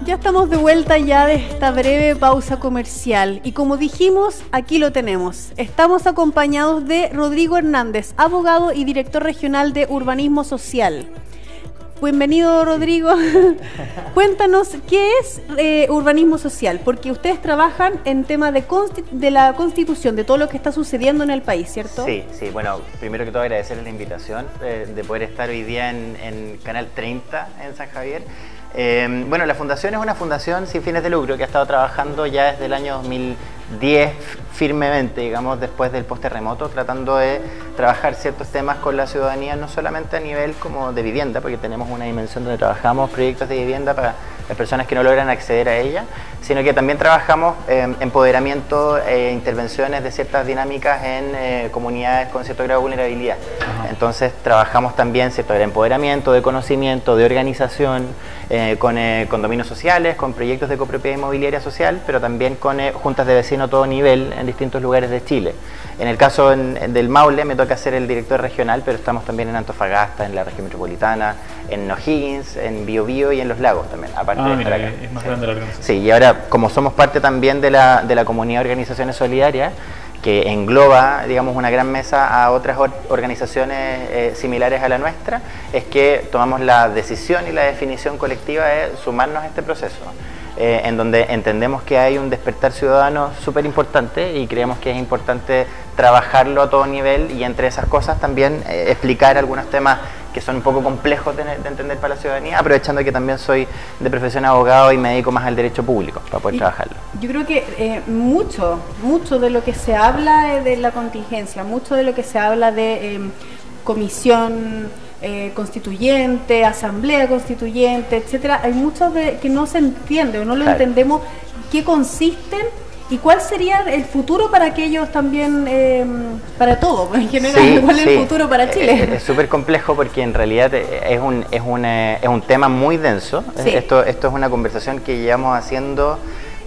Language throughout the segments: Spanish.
Ya estamos de vuelta ya de esta breve pausa comercial y como dijimos, aquí lo tenemos. Estamos acompañados de Rodrigo Hernández, abogado y director regional de Urbanismo Social. Bienvenido, Rodrigo. Cuéntanos, ¿qué es urbanismo social? Porque ustedes trabajan en temas de la Constitución, de todo lo que está sucediendo en el país, ¿cierto? Sí, sí. Bueno, primero que todo agradecerles la invitación de poder estar hoy día en Canal 30 en San Javier. Bueno, la fundación es una fundación sin fines de lucro que ha estado trabajando ya desde el año 2010 firmemente, digamos, después del post-terremoto, tratando de trabajar ciertos temas con la ciudadanía, no solamente a nivel como de vivienda, porque tenemos una dimensión donde trabajamos proyectos de vivienda para las personas que no logran acceder a ella, sino que también trabajamos empoderamiento e intervenciones de ciertas dinámicas en comunidades con cierto grado de vulnerabilidad. Entonces trabajamos también cierto grado de empoderamiento, de conocimiento, de organización, con condominios sociales, con proyectos de copropiedad inmobiliaria social, pero también con juntas de vecinos a todo nivel en distintos lugares de Chile. En el caso del Maule me toca ser el director regional, pero estamos también en Antofagasta, en la región metropolitana, en O'Higgins, en Biobío y en Los Lagos también, aparte de estar acá. Es más grande la organización. Sí, y ahora como somos parte también de la comunidad de organizaciones solidarias, que engloba, digamos, una gran mesa a otras organizaciones similares a la nuestra, es que tomamos la decisión y la definición colectiva de sumarnos a este proceso, en donde entendemos que hay un despertar ciudadano súper importante y creemos que es importante trabajarlo a todo nivel y entre esas cosas también explicar algunos temas que son un poco complejos de entender para la ciudadanía, aprovechando que también soy de profesión abogado y me dedico más al derecho público para poder trabajarlo. Yo creo que mucho de lo que se habla de la contingencia, mucho de lo que se habla de comisión constituyente, asamblea constituyente, etcétera, hay mucho que no se entiende o no lo entendemos qué consisten. ¿Y cuál sería el futuro para aquellos también, para todo, en general? Sí, ¿cuál es el futuro para Chile? Es súper complejo porque en realidad es un tema muy denso. Sí. Esto es una conversación que llevamos haciendo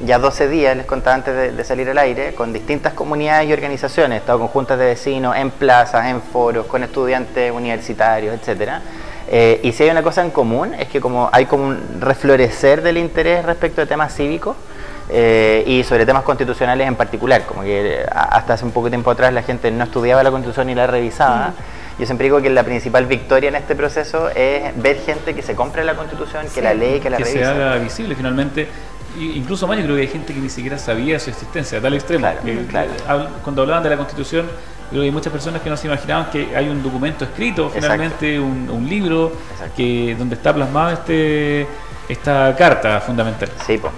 ya 12 días, les contaba antes de salir al aire, con distintas comunidades y organizaciones. He estado con juntas de vecinos, en plazas, en foros, con estudiantes universitarios, etcétera. Y si hay una cosa en común, es que hay como un reflorecer del interés respecto de temas cívicos, y sobre temas constitucionales en particular, como que hasta hace un poco tiempo atrás la gente no estudiaba la Constitución ni la revisaba. Yo siempre digo que la principal victoria en este proceso es ver gente que se compre la Constitución, que la lee, que la revisa. Que se haga visible finalmente. Incluso más, yo creo que hay gente que ni siquiera sabía su existencia, a tal extremo. Claro. Cuando hablaban de la Constitución, creo que hay muchas personas que no se imaginaban que hay un documento escrito, finalmente un libro donde está plasmado esta carta fundamental. Sí, pues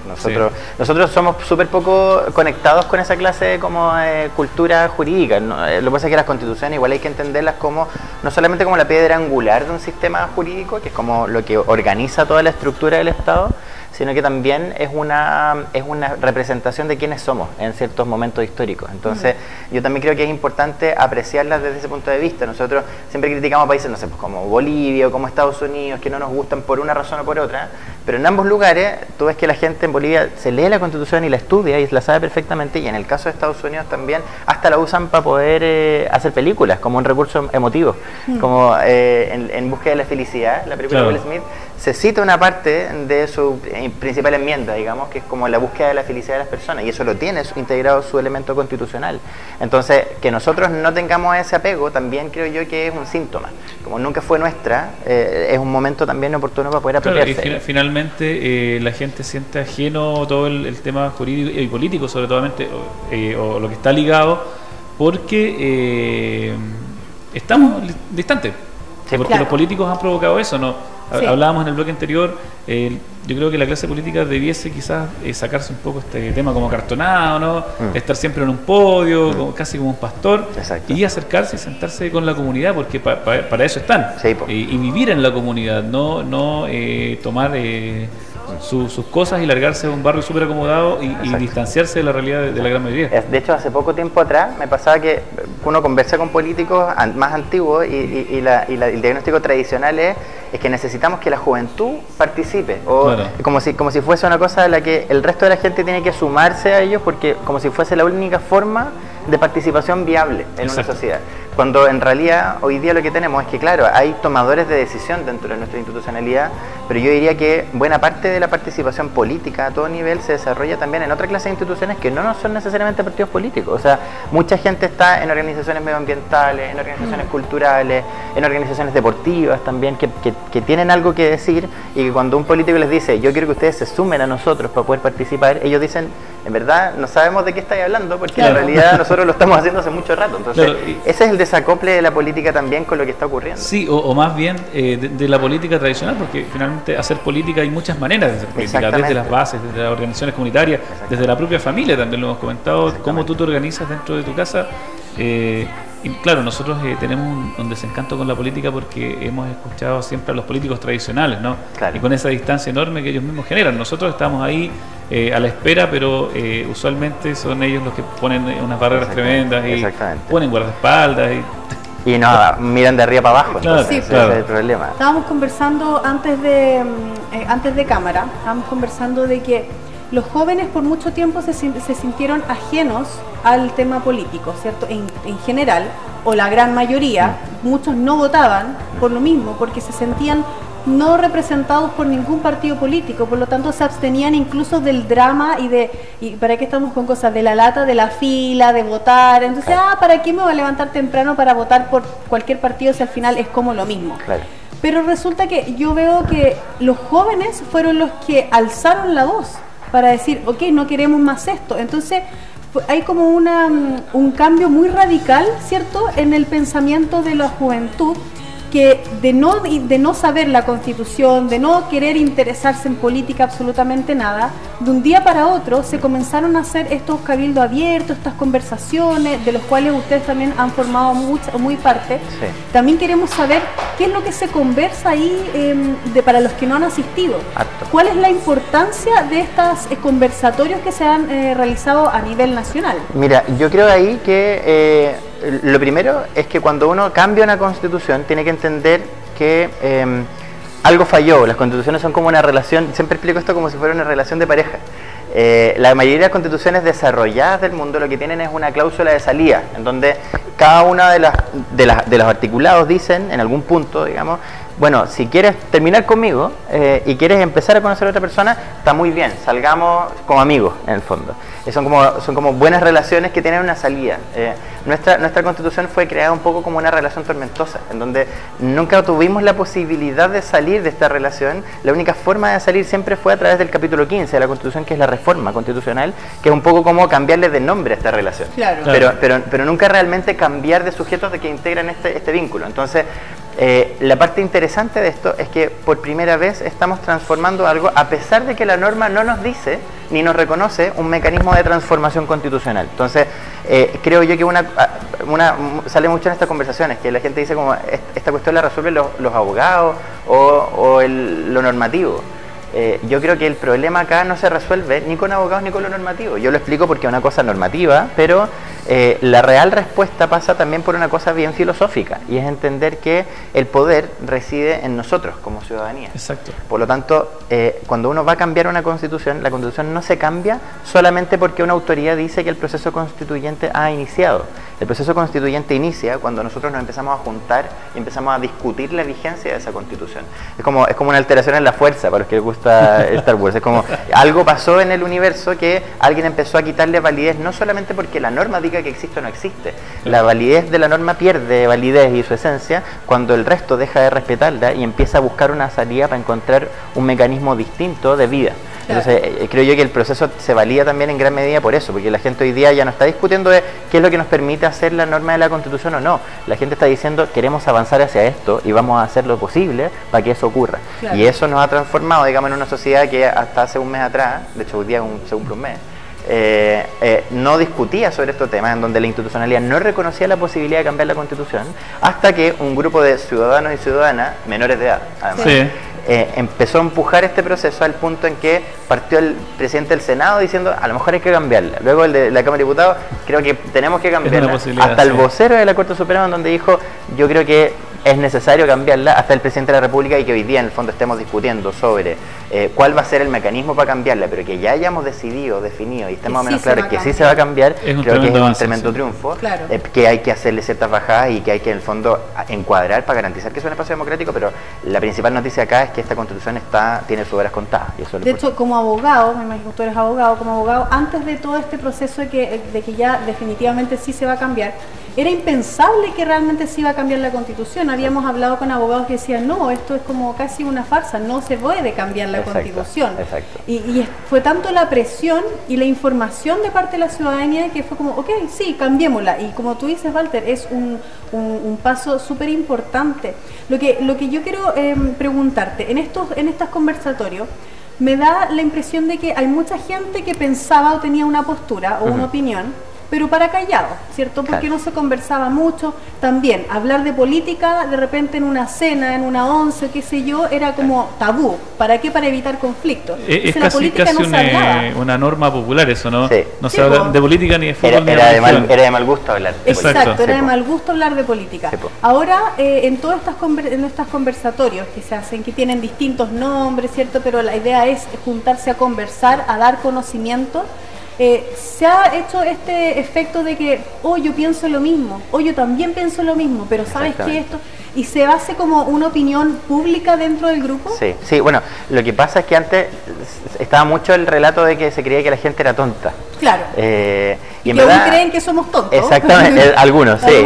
nosotros somos súper poco conectados con esa clase de cultura jurídica, ¿no? Lo que pasa es que las constituciones igual hay que entenderlas como no solamente como la piedra angular de un sistema jurídico, que es como lo que organiza toda la estructura del Estado, sino que también es una representación de quiénes somos en ciertos momentos históricos. Entonces, yo también creo que es importante apreciarlas desde ese punto de vista. Nosotros siempre criticamos países, no sé, pues como Bolivia o como Estados Unidos, que no nos gustan por una razón o por otra, pero en ambos lugares tú ves que la gente en Bolivia se lee la Constitución y la estudia y la sabe perfectamente, y en el caso de Estados Unidos también hasta la usan para poder hacer películas, como un recurso emotivo, como en Búsqueda de la Felicidad, la película de Will Smith, se cita una parte de su principal enmienda, digamos, que es como la búsqueda de la felicidad de las personas, y eso lo tiene integrado su elemento constitucional. Entonces, que nosotros no tengamos ese apego, también creo yo que es un síntoma. Como nunca fue nuestra, es un momento también oportuno para poder apropiarse. Claro, y finalmente la gente siente ajeno todo el tema jurídico y político, sobre todo, o lo que está ligado, porque estamos distantes. Porque los políticos han provocado eso, ¿no? Hablábamos en el bloque anterior, yo creo que la clase política debiese quizás sacarse un poco este tema como cartonado, ¿no? Estar siempre en un podio, casi como un pastor. Exacto. Y acercarse y sentarse con la comunidad, porque para eso están. Sí, y vivir en la comunidad, no tomar sus cosas y largarse a un barrio súper acomodado y distanciarse de la realidad de la gran mayoría. De hecho, hace poco tiempo atrás me pasaba que uno conversa con políticos más antiguos y el diagnóstico tradicional es que necesitamos que la juventud participe, como si fuese una cosa de la que el resto de la gente tiene que sumarse a ellos, porque como si fuese la única forma de participación viable en una sociedad. Cuando en realidad hoy día lo que tenemos es que, claro, hay tomadores de decisión dentro de nuestra institucionalidad, pero yo diría que buena parte de la participación política a todo nivel se desarrolla también en otra clase de instituciones que no son necesariamente partidos políticos. O sea, mucha gente está en organizaciones medioambientales, en organizaciones culturales, en organizaciones deportivas también, que tienen algo que decir, y que cuando un político les dice, yo quiero que ustedes se sumen a nosotros para poder participar, ellos dicen, en verdad no sabemos de qué estáis hablando, porque en realidad nosotros lo estamos haciendo hace mucho rato. Entonces, ese es el desacople de la política también con lo que está ocurriendo. Sí, o más bien de la política tradicional, porque finalmente hacer política hay muchas maneras de hacer política, desde las bases, desde las organizaciones comunitarias, desde la propia familia, también lo hemos comentado, cómo tú te organizas dentro de tu casa. Y claro, nosotros tenemos un desencanto con la política porque hemos escuchado siempre a los políticos tradicionales, ¿no? Claro. Y con esa distancia enorme que ellos mismos generan. Nosotros estamos ahí a la espera, pero usualmente son ellos los que ponen unas barreras tremendas y ponen guardaespaldas y no, miran de arriba para abajo. Claro, entonces, sí, claro. Ese es el problema. Estábamos conversando antes de cámara, estábamos conversando de que los jóvenes por mucho tiempo se sintieron ajenos al tema político, ¿cierto? En general, o la gran mayoría, muchos no votaban por lo mismo, porque se sentían no representados por ningún partido político, por lo tanto se abstenían incluso del drama y para qué estamos con cosas de la lata, de la fila, de votar. Entonces, ¿para qué me voy a levantar temprano para votar por cualquier partido si al final es como lo mismo? Claro. Pero resulta que yo veo que los jóvenes fueron los que alzaron la voz para decir, ok, no queremos más esto. Entonces hay como un cambio muy radical, ¿cierto?, en el pensamiento de la juventud, que de no saber la Constitución, de no querer interesarse en política absolutamente nada, de un día para otro se comenzaron a hacer estos cabildos abiertos, estas conversaciones, de los cuales ustedes también han formado muy parte. Sí. También queremos saber qué es lo que se conversa ahí para los que no han asistido. Acto. ¿Cuál es la importancia de estos conversatorios que se han realizado a nivel nacional? Mira, yo creo ahí que lo primero es que cuando uno cambia una constitución tiene que entender que algo falló. Las constituciones son como una relación, siempre explico esto como si fuera una relación de pareja. La mayoría de las constituciones desarrolladas del mundo lo que tienen es una cláusula de salida, en donde cada una de los articulados dicen, en algún punto, digamos, bueno, si quieres terminar conmigo y quieres empezar a conocer a otra persona, está muy bien, salgamos como amigos, en el fondo. Son como buenas relaciones que tienen una salida. Nuestra constitución fue creada un poco como una relación tormentosa, en donde nunca tuvimos la posibilidad de salir de esta relación. La única forma de salir siempre fue a través del capítulo 15 de la Constitución, que es la reforma constitucional, que es un poco como cambiarle de nombre a esta relación. Claro. Pero nunca realmente cambiar de sujetos de que integran este vínculo. Entonces, la parte interesante de esto es que por primera vez estamos transformando algo, a pesar de que la norma no nos dice ni nos reconoce un mecanismo de transformación constitucional. Entonces, creo yo que sale mucho en estas conversaciones, que la gente dice como esta cuestión la resuelven los abogados o lo normativo. Yo creo que el problema acá no se resuelve ni con abogados ni con lo normativo. Yo lo explico porque es una cosa normativa, pero la real respuesta pasa también por una cosa bien filosófica, y es entender que el poder reside en nosotros como ciudadanía. Exacto. Por lo tanto, cuando uno va a cambiar una constitución, la constitución no se cambia solamente porque una autoridad dice que el proceso constituyente ha iniciado. El proceso constituyente inicia cuando nosotros nos empezamos a juntar y empezamos a discutir la vigencia de esa constitución. Es como una alteración en la fuerza para los que les gusta Star Wars. Es como algo pasó en el universo que alguien empezó a quitarle validez, no solamente porque la norma diga que existe o no existe. La validez de la norma pierde validez y su esencia cuando el resto deja de respetarla y empieza a buscar una salida para encontrar un mecanismo distinto de vida. Entonces, creo yo que el proceso se valida también en gran medida por eso, porque la gente hoy día ya no está discutiendo de qué es lo que nos permite hacer la norma de la Constitución o no. La gente está diciendo, queremos avanzar hacia esto y vamos a hacer lo posible para que eso ocurra. Claro. Y eso nos ha transformado, digamos, en una sociedad que hasta hace un mes atrás, de hecho hoy día se cumple un mes, no discutía sobre estos temas, en donde la institucionalidad no reconocía la posibilidad de cambiar la Constitución, hasta que un grupo de ciudadanos y ciudadanas, menores de edad, además, empezó a empujar este proceso al punto en que partió el presidente del Senado diciendo, a lo mejor hay que cambiarla. Luego el de la Cámara de Diputados, creo que tenemos que cambiarla. Hasta el vocero de la Corte Suprema, en donde dijo, yo creo que es necesario cambiarla hasta el presidente de la República y que hoy día en el fondo estemos discutiendo sobre cuál va a ser el mecanismo para cambiarla, pero que ya hayamos definido y estemos más o menos claros que sí se va a cambiar, creo que es un tremendo triunfo, claro. Que hay que hacerle ciertas bajadas y que hay que en el fondo encuadrar para garantizar que es un espacio democrático, pero la principal noticia acá es que esta Constitución tiene sus horas contadas. Y eso de hecho, como abogado, me imagino que tú eres abogado, como abogado, antes de todo este proceso de que ya definitivamente sí se va a cambiar, era impensable que realmente se iba a cambiar la Constitución. Habíamos hablado con abogados que decían, no, esto es como casi una farsa, no se puede cambiar la Constitución. Exacto. Y fue tanto la presión y la información de parte de la ciudadanía que fue como, ok, sí, cambiémosla. Y como tú dices, Walter, es un paso súper importante. Lo que yo quiero preguntarte, en estos conversatorios, me da la impresión de que hay mucha gente que pensaba o tenía una postura o una opinión, pero para callado, ¿cierto? Porque no se conversaba mucho. También, hablar de política, de repente en una cena, en una once, qué sé yo, era como tabú. ¿Para qué? Para evitar conflictos. Es casi una norma popular eso, ¿no? Sí. No se habla de política ni de fútbol. Era de mal gusto hablar de política. Exacto, era de mal gusto hablar de política. Ahora, en todos estos conversatorios que se hacen, que tienen distintos nombres, ¿cierto? Pero la idea es juntarse a conversar, a dar conocimiento. Se ha hecho este efecto de que, yo pienso lo mismo, yo también pienso lo mismo, pero ¿sabes qué esto? Y se hace como una opinión pública dentro del grupo. Sí, bueno, lo que pasa es que antes estaba mucho el relato de que se creía que la gente era tonta. Claro. Y que verdad, aún creen que somos tontos. Exactamente, algunos, sí,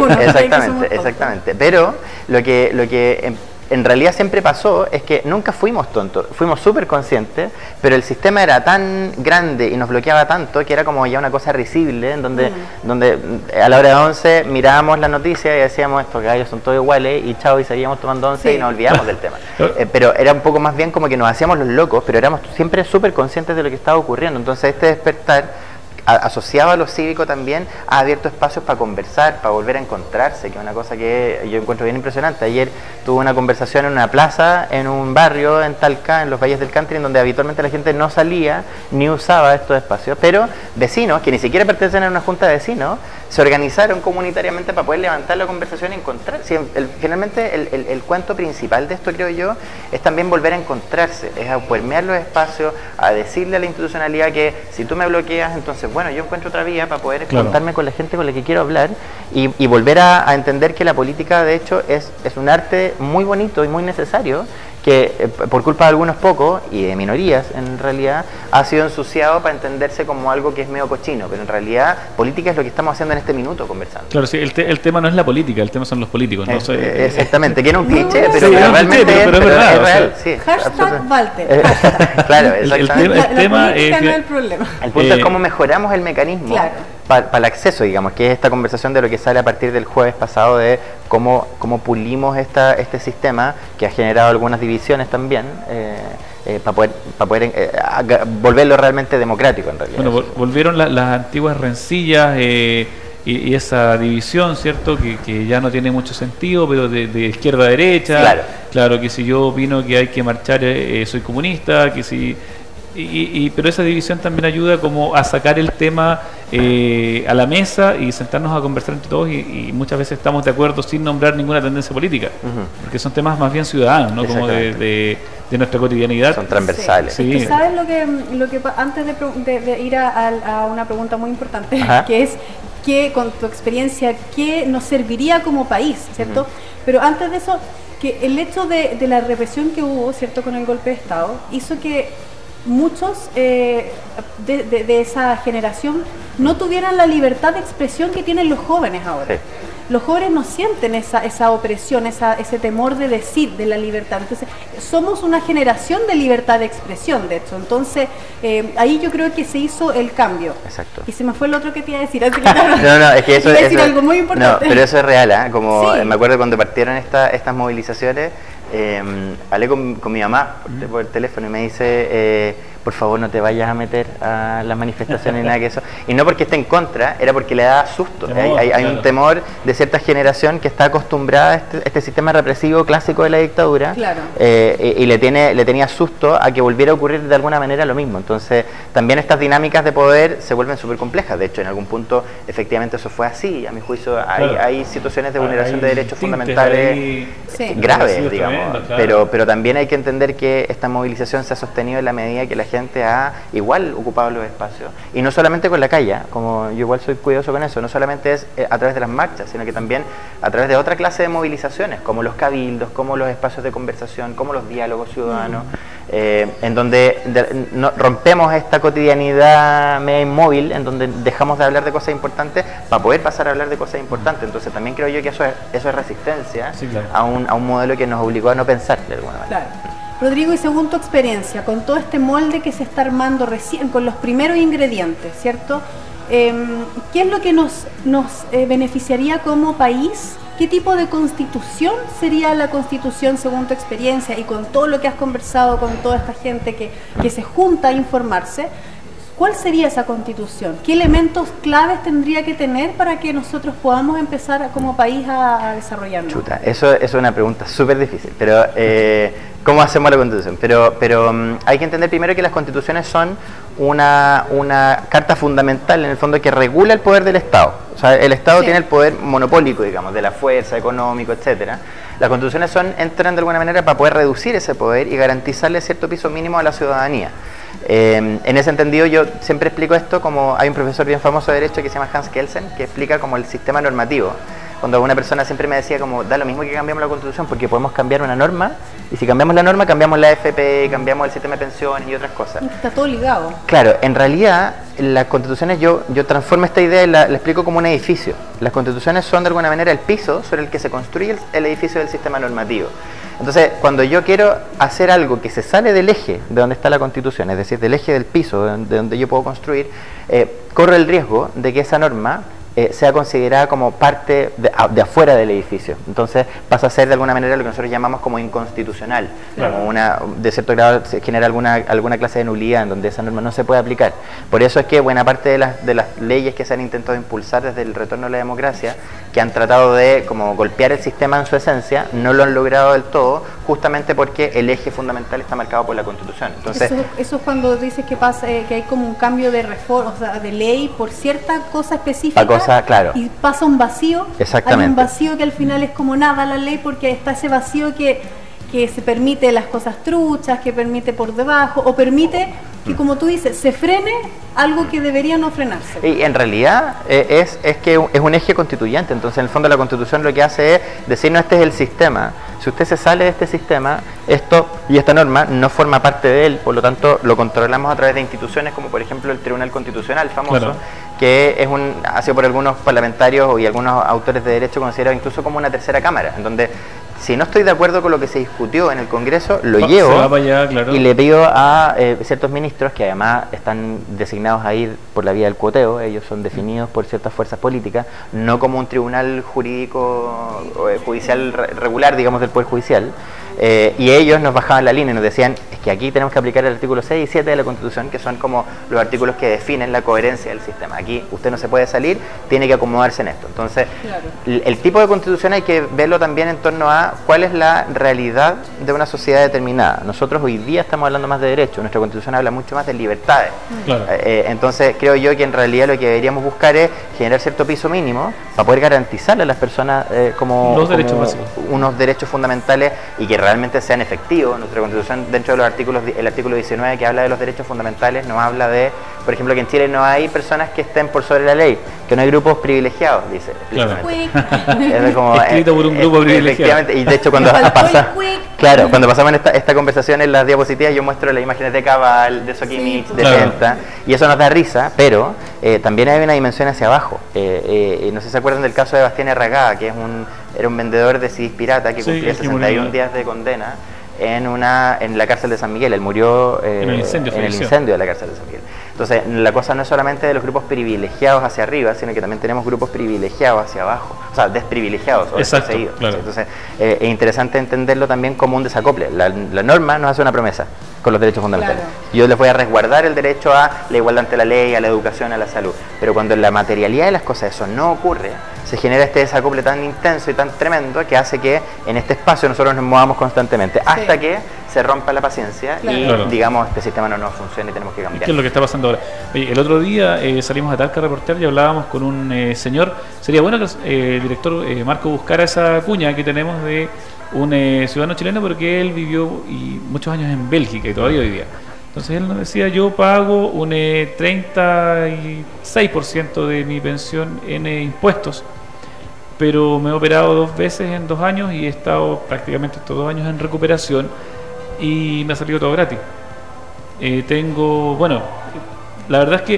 exactamente. Pero lo que en realidad siempre pasó es que nunca fuimos tontos, fuimos súper conscientes, pero el sistema era tan grande y nos bloqueaba tanto que era como ya una cosa risible, en donde a la hora de 11 mirábamos la noticia y decíamos, estos gallos son todos iguales, y chao, y seguíamos tomando 11 y nos olvidamos del tema. Pero era un poco más bien como que nos hacíamos los locos, pero éramos siempre súper conscientes de lo que estaba ocurriendo. Entonces este despertar, asociado a lo cívico también, ha abierto espacios para conversar, para volver a encontrarse, que es una cosa que yo encuentro bien impresionante. Ayer tuve una conversación en una plaza, en un barrio en Talca, en los Valles del Country, en donde habitualmente la gente no salía ni usaba estos espacios, pero vecinos, que ni siquiera pertenecen a una junta de vecinos, se organizaron comunitariamente para poder levantar la conversación y encontrar. Finalmente el cuento principal de esto, creo yo, es también volver a encontrarse, es a permear los espacios, a decirle a la institucionalidad que si tú me bloqueas, entonces bueno, yo encuentro otra vía para poder contarme con la gente con la que quiero hablar y volver a entender que la política, de hecho, es un arte muy bonito y muy necesario, que por culpa de algunos pocos y de minorías en realidad ha sido ensuciado para entenderse como algo que es medio cochino, pero en realidad política es lo que estamos haciendo en este minuto conversando. Claro, sí, el tema no es la política, el tema son los políticos, ¿no? Exactamente, que era un cliché, pero realmente es verdad, real. Sí, hashtag Walter. Claro, exactamente. El tema no es el problema. El punto es cómo mejoramos el mecanismo para el acceso, digamos, que es esta conversación de lo que sale a partir del jueves pasado de cómo pulimos este sistema que ha generado algunas divisiones también, para poder volverlo realmente democrático en realidad. Bueno, volvieron las antiguas rencillas y esa división, ¿cierto? Que ya no tiene mucho sentido, pero de izquierda a derecha. Claro, que si yo opino que hay que marchar, soy comunista, que si... pero esa división también ayuda como a sacar el tema a la mesa y sentarnos a conversar entre todos y muchas veces estamos de acuerdo sin nombrar ninguna tendencia política, porque son temas más bien ciudadanos, ¿no? Como de nuestra cotidianidad. Son transversales. Sí. Es que ¿sabes lo que antes de ir a una pregunta muy importante, que es que con tu experiencia, ¿qué nos serviría como país, ¿cierto? Pero antes de eso, que el hecho de la represión que hubo, ¿cierto?, con el golpe de Estado, hizo que muchos de esa generación no tuvieran la libertad de expresión que tienen los jóvenes ahora. Sí. Los jóvenes no sienten esa opresión, ese temor de decir, de la libertad. Entonces, somos una generación de libertad de expresión, de hecho. Entonces, ahí yo creo que se hizo el cambio. Exacto. Y se me fue lo otro que te iba a decir. Así que, no, es que eso iba a decir algo muy importante. No, pero eso es real, ¿eh? Como me acuerdo cuando partieron estas movilizaciones, hablé con mi mamá por teléfono y me dice, por favor no te vayas a meter a las manifestaciones ni nada que eso. Y no porque esté en contra, era porque le da susto. Hay un temor de cierta generación que está acostumbrada a este sistema represivo clásico de la dictadura, y le tenía susto a que volviera a ocurrir de alguna manera lo mismo. Entonces también estas dinámicas de poder se vuelven súper complejas. De hecho, en algún punto efectivamente eso fue así. A mi juicio hay situaciones de vulneración de derechos fundamentales graves, digamos. Pero también hay que entender que esta movilización se ha sostenido en la medida que la gente ha igual ocupado los espacios. Y no solamente con la calle, como yo igual soy cuidadoso con eso, no solamente es a través de las marchas, sino que también a través de otra clase de movilizaciones, como los cabildos, como los espacios de conversación, como los diálogos ciudadanos, en donde rompemos esta cotidianidad media inmóvil, en donde dejamos de hablar de cosas importantes para poder pasar a hablar de cosas importantes. Entonces también creo yo que eso es resistencia a un modelo que nos obligó a no pensar de alguna manera. Claro. Rodrigo, y según tu experiencia, con todo este molde que se está armando recién, con los primeros ingredientes, ¿cierto? ¿Qué es lo que nos beneficiaría como país? ¿Qué tipo de constitución sería la constitución según tu experiencia y con todo lo que has conversado con toda esta gente que se junta a informarse? ¿Cuál sería esa constitución? ¿Qué elementos claves tendría que tener para que nosotros podamos empezar como país a desarrollarnos? Chuta, eso es una pregunta súper difícil, pero ¿cómo hacemos la constitución? Pero hay que entender primero que las constituciones son una carta fundamental en el fondo que regula el poder del Estado. O sea, el Estado tiene el poder monopólico, digamos, de la fuerza, económico, etcétera. Las constituciones entran de alguna manera para poder reducir ese poder y garantizarle cierto piso mínimo a la ciudadanía. En ese entendido yo siempre explico esto como hay un profesor bien famoso de Derecho que se llama Hans Kelsen, que explica como el sistema normativo. Cuando alguna persona siempre me decía como, da lo mismo que cambiamos la Constitución porque podemos cambiar una norma, y si cambiamos la norma, cambiamos la AFP, cambiamos el sistema de pensiones y otras cosas. Está todo ligado. Claro, en realidad las constituciones yo transformo esta idea y la explico como un edificio. Las constituciones son de alguna manera el piso sobre el que se construye el edificio del sistema normativo. Entonces, cuando yo quiero hacer algo que se sale del eje de donde está la Constitución, es decir, del eje del piso de donde yo puedo construir, corro el riesgo de que esa norma sea considerada como parte de afuera del edificio. Entonces pasa a ser de alguna manera lo que nosotros llamamos como inconstitucional. Como de cierto grado se genera alguna clase de nulidad en donde esa norma no se puede aplicar. Por eso es que buena parte de las leyes que se han intentado impulsar desde el retorno a la democracia, que han tratado de como golpear el sistema en su esencia, no lo han logrado del todo, justamente porque el eje fundamental está marcado por la Constitución. Entonces, eso es cuando dices que pasa que hay como un cambio de reforma, o sea, de ley por cierta cosa específica. Claro. Y pasa un vacío. Exactamente. Hay un vacío que al final es como nada la ley, porque está ese vacío que se permite las cosas truchas, que permite por debajo, o permite que, como tú dices, se frene algo que debería no frenarse. Y en realidad es que es un eje constituyente. Entonces, en el fondo, la Constitución lo que hace es decir, no, este es el sistema. Si usted se sale de este sistema, esto y esta norma no forma parte de él, por lo tanto lo controlamos a través de instituciones como por ejemplo el Tribunal Constitucional famoso, que ha sido por algunos parlamentarios y algunos autores de derecho considerado incluso como una tercera cámara, en donde si no estoy de acuerdo con lo que se discutió en el Congreso, lo llevo y le pido a ciertos ministros que además están designados ahí por la vía del cuoteo, ellos son definidos por ciertas fuerzas políticas, no como un tribunal jurídico judicial regular, digamos, del Poder Judicial, y ellos nos bajaban la línea y nos decían, es que aquí tenemos que aplicar el artículo 6 y 7 de la Constitución, que son como los artículos que definen la coherencia del sistema. Aquí usted no se puede salir, tiene que acomodarse en esto. Entonces, el tipo de Constitución hay que verlo también en torno a cuál es la realidad de una sociedad determinada. Nosotros hoy día estamos hablando más de derechos, nuestra Constitución habla mucho más de libertades. Entonces, creo yo que en realidad lo que deberíamos buscar es generar cierto piso mínimo para poder garantizarle a las personas unos derechos fundamentales y que realmente sean efectivos. Nuestra Constitución, dentro de los artículos, el artículo 19 que habla de los derechos fundamentales, nos habla de, por ejemplo, que en Chile no hay personas que estén por sobre la ley, que no hay grupos privilegiados, dice. Es como, escrito por un grupo privilegiado. Y de hecho cuando pasamos esta conversación en las diapositivas yo muestro las imágenes de Cabal, de Sokimich, de Penta, y eso nos da risa, pero también hay una dimensión hacia abajo. No sé si se acuerdan del caso de Bastián Erragada, que era un vendedor de CDs pirata que cumplía 61 días de condena en la cárcel de San Miguel. Él murió en el incendio de la cárcel de San Miguel. Entonces, la cosa no es solamente de los grupos privilegiados hacia arriba, sino que también tenemos grupos privilegiados hacia abajo, o sea, desprivilegiados o desposeídos. Claro. Entonces, es interesante entenderlo también como un desacople. La norma nos hace una promesa con los derechos fundamentales. Claro. Yo les voy a resguardar el derecho a la igualdad ante la ley, a la educación, a la salud. Pero cuando en la materialidad de las cosas eso no ocurre, se genera este desacople tan intenso y tan tremendo que hace que en este espacio nosotros nos movamos constantemente hasta que se rompa la paciencia y digamos este sistema no nos funciona y tenemos que cambiar. ¿Qué es lo que está pasando ahora? Oye, el otro día salimos a Talca a reportear y hablábamos con un señor. Sería bueno que el director Marco buscara esa cuña que tenemos de un ciudadano chileno, porque él vivió muchos años en Bélgica y todavía vivía. Entonces él nos decía, yo pago un 36% de mi pensión en impuestos, pero me he operado 2 veces en 2 años y he estado prácticamente estos 2 años en recuperación y me ha salido todo gratis. La verdad es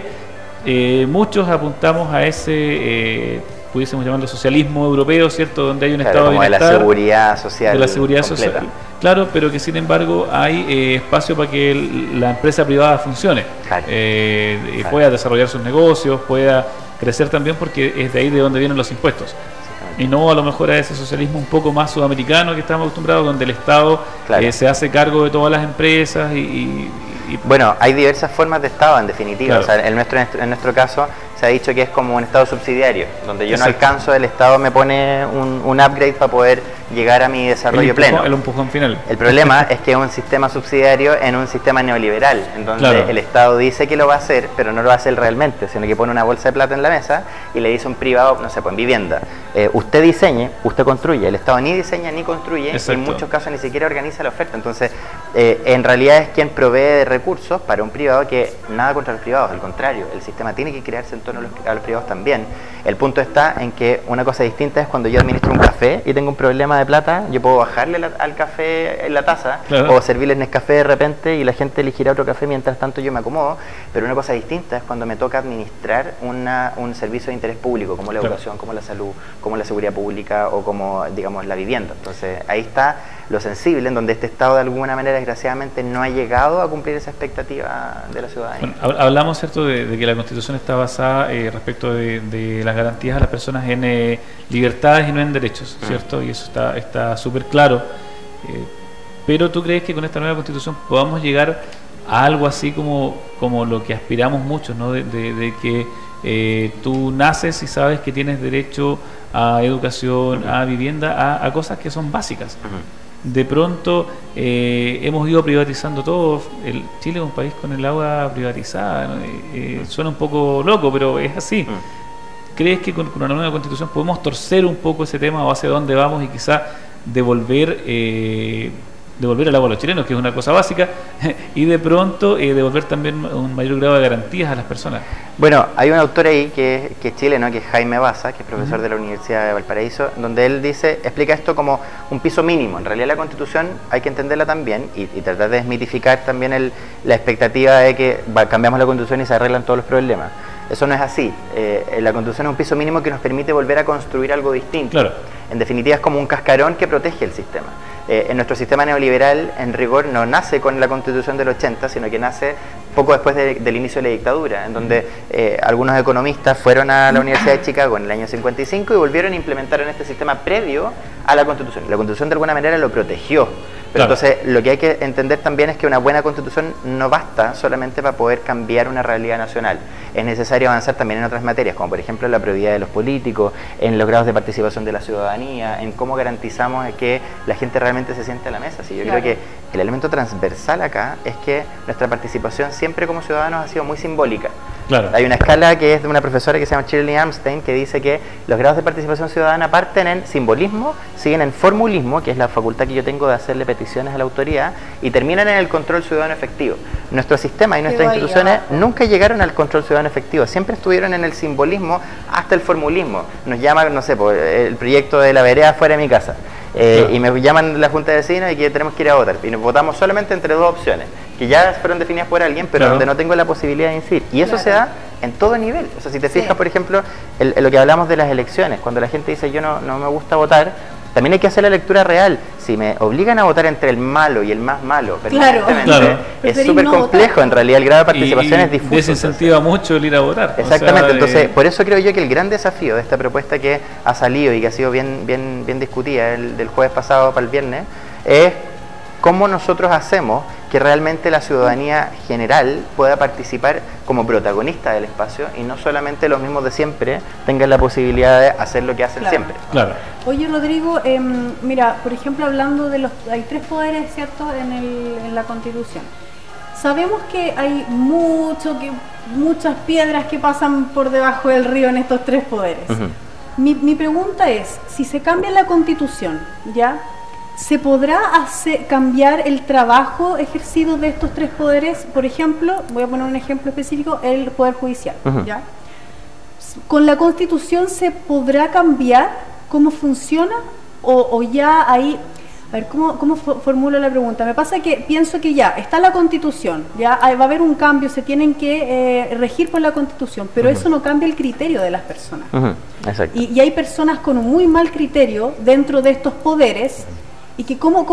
que muchos apuntamos a ese, pudiésemos llamarlo socialismo europeo, ¿cierto? Donde hay un estado de bienestar. De la seguridad social. De la seguridad social. Claro, pero que sin embargo hay espacio para que la empresa privada funcione, pueda desarrollar sus negocios, pueda crecer también, porque es de ahí de donde vienen los impuestos. Y no a lo mejor a ese socialismo un poco más sudamericano que estamos acostumbrados, donde el Estado se hace cargo de todas las empresas Bueno, hay diversas formas de Estado en definitiva. Claro. O sea, en nuestro caso se ha dicho que es como un Estado subsidiario, donde yo no alcanzo, el Estado me pone un upgrade para poder llegar a mi desarrollo pleno. El empujón final. El problema es que es un sistema subsidiario en un sistema neoliberal, en donde el Estado dice que lo va a hacer, pero no lo va a hacer realmente, sino que pone una bolsa de plata en la mesa y le dice a un privado, no sé, pues en vivienda, usted diseñe, usted construye. El Estado ni diseña ni construye, y en muchos casos ni siquiera organiza la oferta. Entonces, en realidad es quien provee de recursos para un privado, que nada contra los privados, al contrario, el sistema tiene que crearse en torno a los privados también. El punto está en que una cosa distinta es cuando yo administro un café y tengo un problema de plata, yo puedo bajarle al café en la taza, o servirles Nescafé de repente y la gente elegirá otro café mientras tanto yo me acomodo. Pero una cosa distinta es cuando me toca administrar un servicio de interés público, como la educación, como la salud, como la seguridad pública o como, digamos, la vivienda. Entonces ahí está lo sensible, en donde este Estado de alguna manera desgraciadamente no ha llegado a cumplir esa expectativa de la ciudadanía. Bueno, hablamos, ¿cierto?, de que la Constitución está basada respecto de las garantías a las personas en libertades y no en derechos, ¿cierto? Y eso está súper claro. Pero ¿tú crees que con esta nueva Constitución podamos llegar a algo así como lo que aspiramos muchos, ¿no? De que tú naces y sabes que tienes derecho a educación, a vivienda, a cosas que son básicas? De pronto hemos ido privatizando todo. Chile es un país con el agua privatizada, ¿no? Suena un poco loco, pero es así. ¿Crees que con una nueva Constitución podemos torcer un poco ese tema, o hacia dónde vamos, y quizá devolver el agua a los chilenos, que es una cosa básica, y de pronto devolver también un mayor grado de garantías a las personas? Bueno, hay un autor ahí que es chileno, que es Jaime Baza, que es profesor de la Universidad de Valparaíso, donde él explica esto como un piso mínimo. En realidad la Constitución hay que entenderla también y tratar de desmitificar también la expectativa de que cambiamos la Constitución y se arreglan todos los problemas. Eso no es así. La Constitución es un piso mínimo que nos permite volver a construir algo distinto. Claro. En definitiva es como un cascarón que protege el sistema. En nuestro sistema neoliberal, en rigor, no nace con la Constitución del 80, sino que nace poco después del inicio de la dictadura, en donde algunos economistas fueron a la Universidad de Chicago en el año 55 y volvieron a implementar en este sistema previo a la Constitución. La Constitución de alguna manera lo protegió. Pero entonces lo que hay que entender también es que una buena Constitución no basta solamente para poder cambiar una realidad nacional. Es necesario avanzar también en otras materias, como por ejemplo la probidad de los políticos, en los grados de participación de la ciudadanía, en cómo garantizamos que la gente realmente se siente a la mesa. Sí, yo creo que el elemento transversal acá es que nuestra participación siempre como ciudadanos ha sido muy simbólica. Claro. Hay una escala que es de una profesora que se llama Shirley Armstein, que dice que los grados de participación ciudadana parten en simbolismo, siguen en formulismo, que es la facultad que yo tengo de hacerle peticiones a la autoridad, y terminan en el control ciudadano efectivo. Nuestro sistema y nuestras instituciones nunca llegaron al control ciudadano efectivo, siempre estuvieron en el simbolismo hasta el formulismo. Nos llaman, no sé, por el proyecto de la vereda fuera de mi casa. Y me llaman la Junta de Vecinos y que tenemos que ir a votar. Y nos votamos solamente entre 2 opciones, que ya fueron definidas por alguien, pero donde no tengo la posibilidad de incidir. Y eso se da en todo nivel. O sea, si te fijas, por ejemplo, lo que hablamos de las elecciones, cuando la gente dice yo no me gusta votar, también hay que hacer la lectura real. Si me obligan a votar entre el malo y el más malo, claro. Es súper complejo, en realidad el grado de participación es difuso. Desincentiva mucho el ir a votar. Exactamente, entonces por eso creo yo que el gran desafío de esta propuesta que ha salido y que ha sido bien discutida del jueves pasado para el viernes, es cómo nosotros hacemos que realmente la ciudadanía general pueda participar como protagonista del espacio y no solamente los mismos de siempre tengan la posibilidad de hacer lo que hacen siempre. Claro. Oye, Rodrigo, mira, por ejemplo, hablando de hay 3 poderes, ¿cierto?, en la Constitución. Sabemos que hay muchas piedras que pasan por debajo del río en estos 3 poderes. Mi pregunta es, si se cambia la Constitución, ¿ya?, ¿se podrá cambiar el trabajo ejercido de estos 3 poderes? Por ejemplo, voy a poner un ejemplo específico, el Poder Judicial, ¿ya? ¿Con la Constitución se podrá cambiar cómo funciona? ¿O ya ahí... A ver, ¿cómo formulo la pregunta? Me pasa que pienso que ya está la Constitución, ya va a haber un cambio, se tienen que regir por la Constitución, pero eso no cambia el criterio de las personas. Exacto. Y hay personas con un muy mal criterio dentro de estos poderes. ¿Y que cómo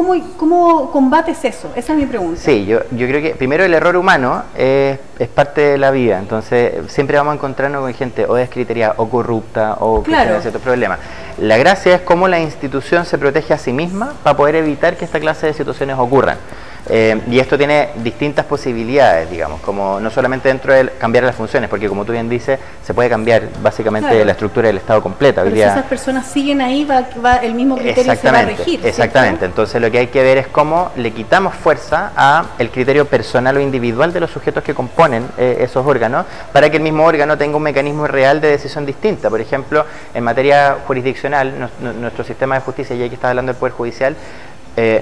combates eso? Esa es mi pregunta. Sí, yo creo que primero el error humano es parte de la vida, entonces siempre vamos a encontrarnos con gente o descriteriada o corrupta o que tiene ciertos problemas. La gracia es cómo la institución se protege a sí misma para poder evitar que esta clase de situaciones ocurran. Y esto tiene distintas posibilidades, digamos, como no solamente dentro de cambiar las funciones, porque como tú bien dices, se puede cambiar básicamente la estructura del Estado completa. Pero si esas personas siguen ahí, va el mismo criterio se va a regir. Exactamente, ¿cierto? Entonces lo que hay que ver es cómo le quitamos fuerza a el criterio personal o individual de los sujetos que componen esos órganos, para que el mismo órgano tenga un mecanismo real de decisión distinta. Por ejemplo, en materia jurisdiccional, nuestro sistema de justicia, y aquí está hablando del Poder Judicial,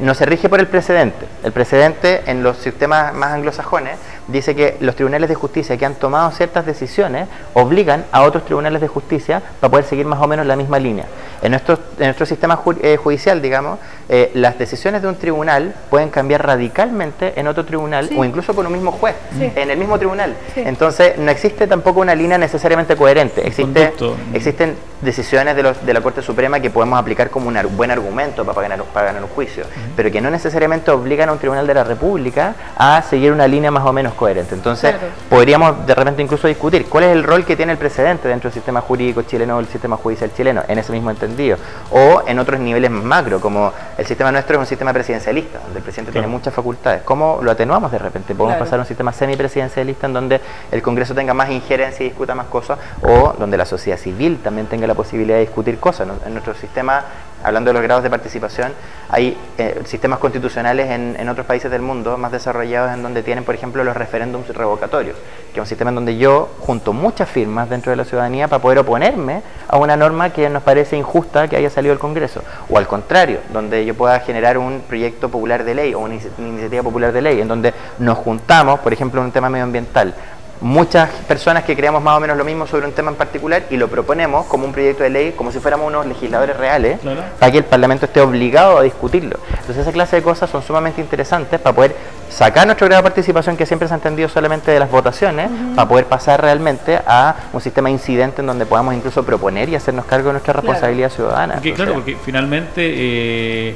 no se rige por el precedente. El precedente en los sistemas más anglosajones dice que los tribunales de justicia que han tomado ciertas decisiones obligan a otros tribunales de justicia para poder seguir más o menos la misma línea. En nuestro sistema judicial, digamos, las decisiones de un tribunal pueden cambiar radicalmente en otro tribunal o incluso con un mismo juez, en el mismo tribunal. Entonces no existe tampoco una línea necesariamente coherente. Existen decisiones de la Corte Suprema que podemos aplicar como un buen argumento para ganar un juicio, pero que no necesariamente obligan a un tribunal de la República a seguir una línea más o menos coherente. Entonces podríamos de repente incluso discutir cuál es el rol que tiene el precedente dentro del sistema jurídico chileno o el sistema judicial chileno en ese mismo entendido, o en otros niveles más macro, como el sistema nuestro es un sistema presidencialista, donde el presidente tiene muchas facultades. ¿Cómo lo atenuamos de repente? Podemos pasar a un sistema semipresidencialista en donde el Congreso tenga más injerencia y discuta más cosas, o donde la sociedad civil también tenga la posibilidad de discutir cosas. En nuestro sistema, hablando de los grados de participación, hay sistemas constitucionales en otros países del mundo más desarrollados en donde tienen, por ejemplo, los referéndums revocatorios, que es un sistema en donde yo junto muchas firmas dentro de la ciudadanía para poder oponerme a una norma que nos parece injusta que haya salido del Congreso, o al contrario, donde yo pueda generar un proyecto popular de ley o una iniciativa popular de ley en donde nos juntamos, por ejemplo, en un tema medioambiental, muchas personas que creamos más o menos lo mismo sobre un tema en particular y lo proponemos como un proyecto de ley, como si fuéramos unos legisladores reales, para que el Parlamento esté obligado a discutirlo. Entonces esa clase de cosas son sumamente interesantes para poder sacar nuestro grado de participación, que siempre se ha entendido solamente de las votaciones, para poder pasar realmente a un sistema incidente en donde podamos incluso proponer y hacernos cargo de nuestra responsabilidad ciudadana. Porque finalmente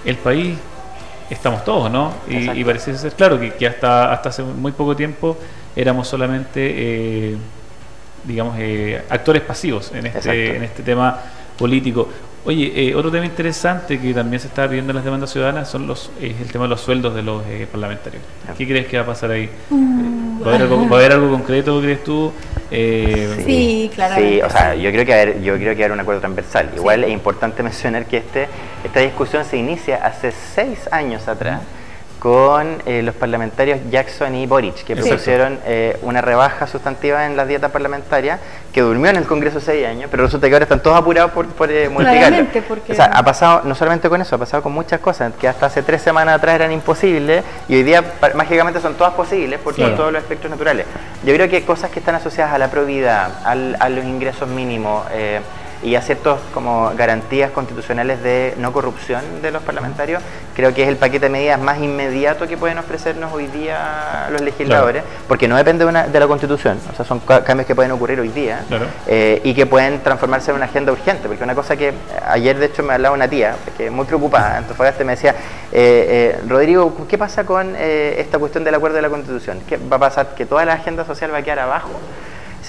el país estamos todos, ¿no? Y parece ser claro que hasta hace muy poco tiempo éramos solamente, actores pasivos en este tema político. Oye, otro tema interesante que también se está viendo en las demandas ciudadanas es el tema de los sueldos de los parlamentarios. ¿Qué crees que va a pasar ahí? ¿Va a haber algo concreto, crees tú? Sí, claramente. Sí, o sea, yo creo que va a haber un acuerdo transversal. Igual es importante mencionar que esta discusión se inicia hace 6 años atrás, con los parlamentarios Jackson y Boric, que propusieron una rebaja sustantiva en las dietas parlamentarias, que durmió en el Congreso 6 años, pero resulta que ahora están todos apurados por modificarlo. O sea, ha pasado no solamente con eso, ha pasado con muchas cosas que hasta hace 3 semanas atrás eran imposibles y hoy día mágicamente son todas posibles por todos los aspectos naturales. Yo creo que cosas que están asociadas a la probidad, a los ingresos mínimos, y a ciertas como garantías constitucionales de no corrupción de los parlamentarios, creo que es el paquete de medidas más inmediato que pueden ofrecernos hoy día los legisladores, porque no depende de la Constitución, o sea, son cambios que pueden ocurrir hoy día y que pueden transformarse en una agenda urgente, porque una cosa que ayer de hecho me hablaba una tía, que es muy preocupada, Antofagasta, me decía, Rodrigo, ¿qué pasa con esta cuestión del acuerdo de la Constitución? ¿Qué va a pasar? ¿Que toda la agenda social va a quedar abajo?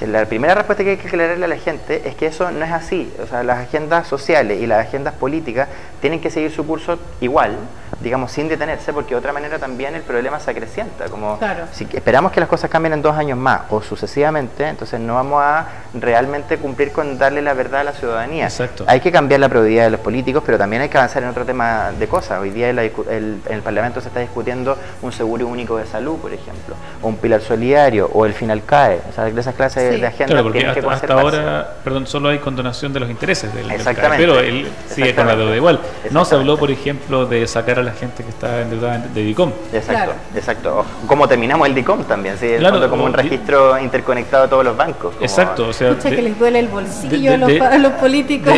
La primera respuesta que hay que aclararle a la gente es que eso no es así. O sea, las agendas sociales y las agendas políticas tienen que seguir su curso igual, digamos, sin detenerse, porque de otra manera también el problema se acrecienta. Como si esperamos que las cosas cambien en 2 años más o sucesivamente, entonces no vamos a realmente cumplir con darle la verdad a la ciudadanía. Exacto. Hay que cambiar la probidad de los políticos, pero también hay que avanzar en otro tema de cosas. Hoy día en el Parlamento se está discutiendo un seguro único de salud, por ejemplo, o un pilar solidario, o el final CAE. O sea, de esas clases de agenda, claro, porque tienen que hasta ahora, perdón, solo hay condonación de los intereses del CAE, pero él sigue con la deuda igual. No se habló, por ejemplo, de sacar a la gente que está endeudada de DICOM. Exacto, exacto. ¿Cómo terminamos el DICOM también? ¿Sí? Claro, como un registro interconectado a todos los bancos. Como... Exacto, o sea... Escucha que les duele el bolsillo a los políticos.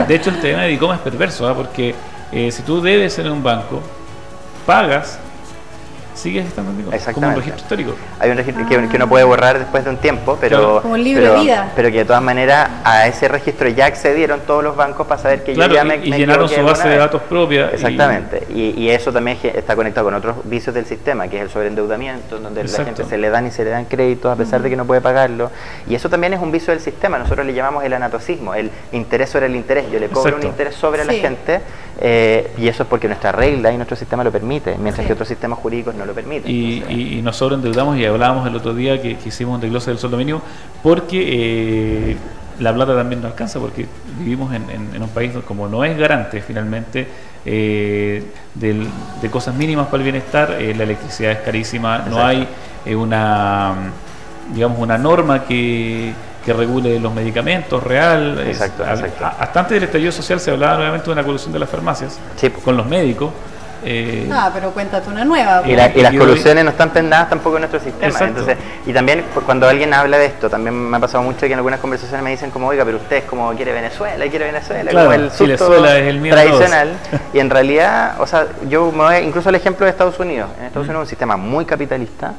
De hecho, el tema de DICOM es perverso, porque si tú debes en un banco, pagas, sigues estando en DICOM, como un registro histórico. Hay un registro que uno puede borrar después de un tiempo, pero, como un libro de vida. Pero que de todas maneras a ese registro ya accedieron todos los bancos para saber que yo ya me llenaron su base de datos propia. Exactamente, y eso también está conectado con otros vicios del sistema, que es el sobreendeudamiento, donde la gente se le dan créditos a pesar de que no puede pagarlo, y eso también es un vicio del sistema. Nosotros le llamamos el anatocismo, el interés sobre el interés. Yo le cobro un interés sobre la gente, y eso es porque nuestra regla y nuestro sistema lo permite, mientras que otros sistemas jurídicos no lo permiten. Y nos sobreendeudamos, y hablábamos el otro día que hicimos un desglose del sueldo mínimo, porque la plata también no alcanza, porque vivimos en un país como no es garante finalmente de cosas mínimas para el bienestar. La electricidad es carísima, no hay una norma que regule los medicamentos real. Hasta antes del estallido social se hablaba nuevamente de una colusión de las farmacias con los médicos. Pero cuéntate una nueva. Y las colusiones no están pendadas tampoco en nuestro sistema. Entonces, y también cuando alguien habla de esto, también me ha pasado mucho que en algunas conversaciones me dicen como, oiga, pero usted es como quiere Venezuela, claro, como el susto es el mío tradicional. Y en realidad, o sea, yo me voy incluso al ejemplo de Estados Unidos. En Estados Unidos es un sistema muy capitalista.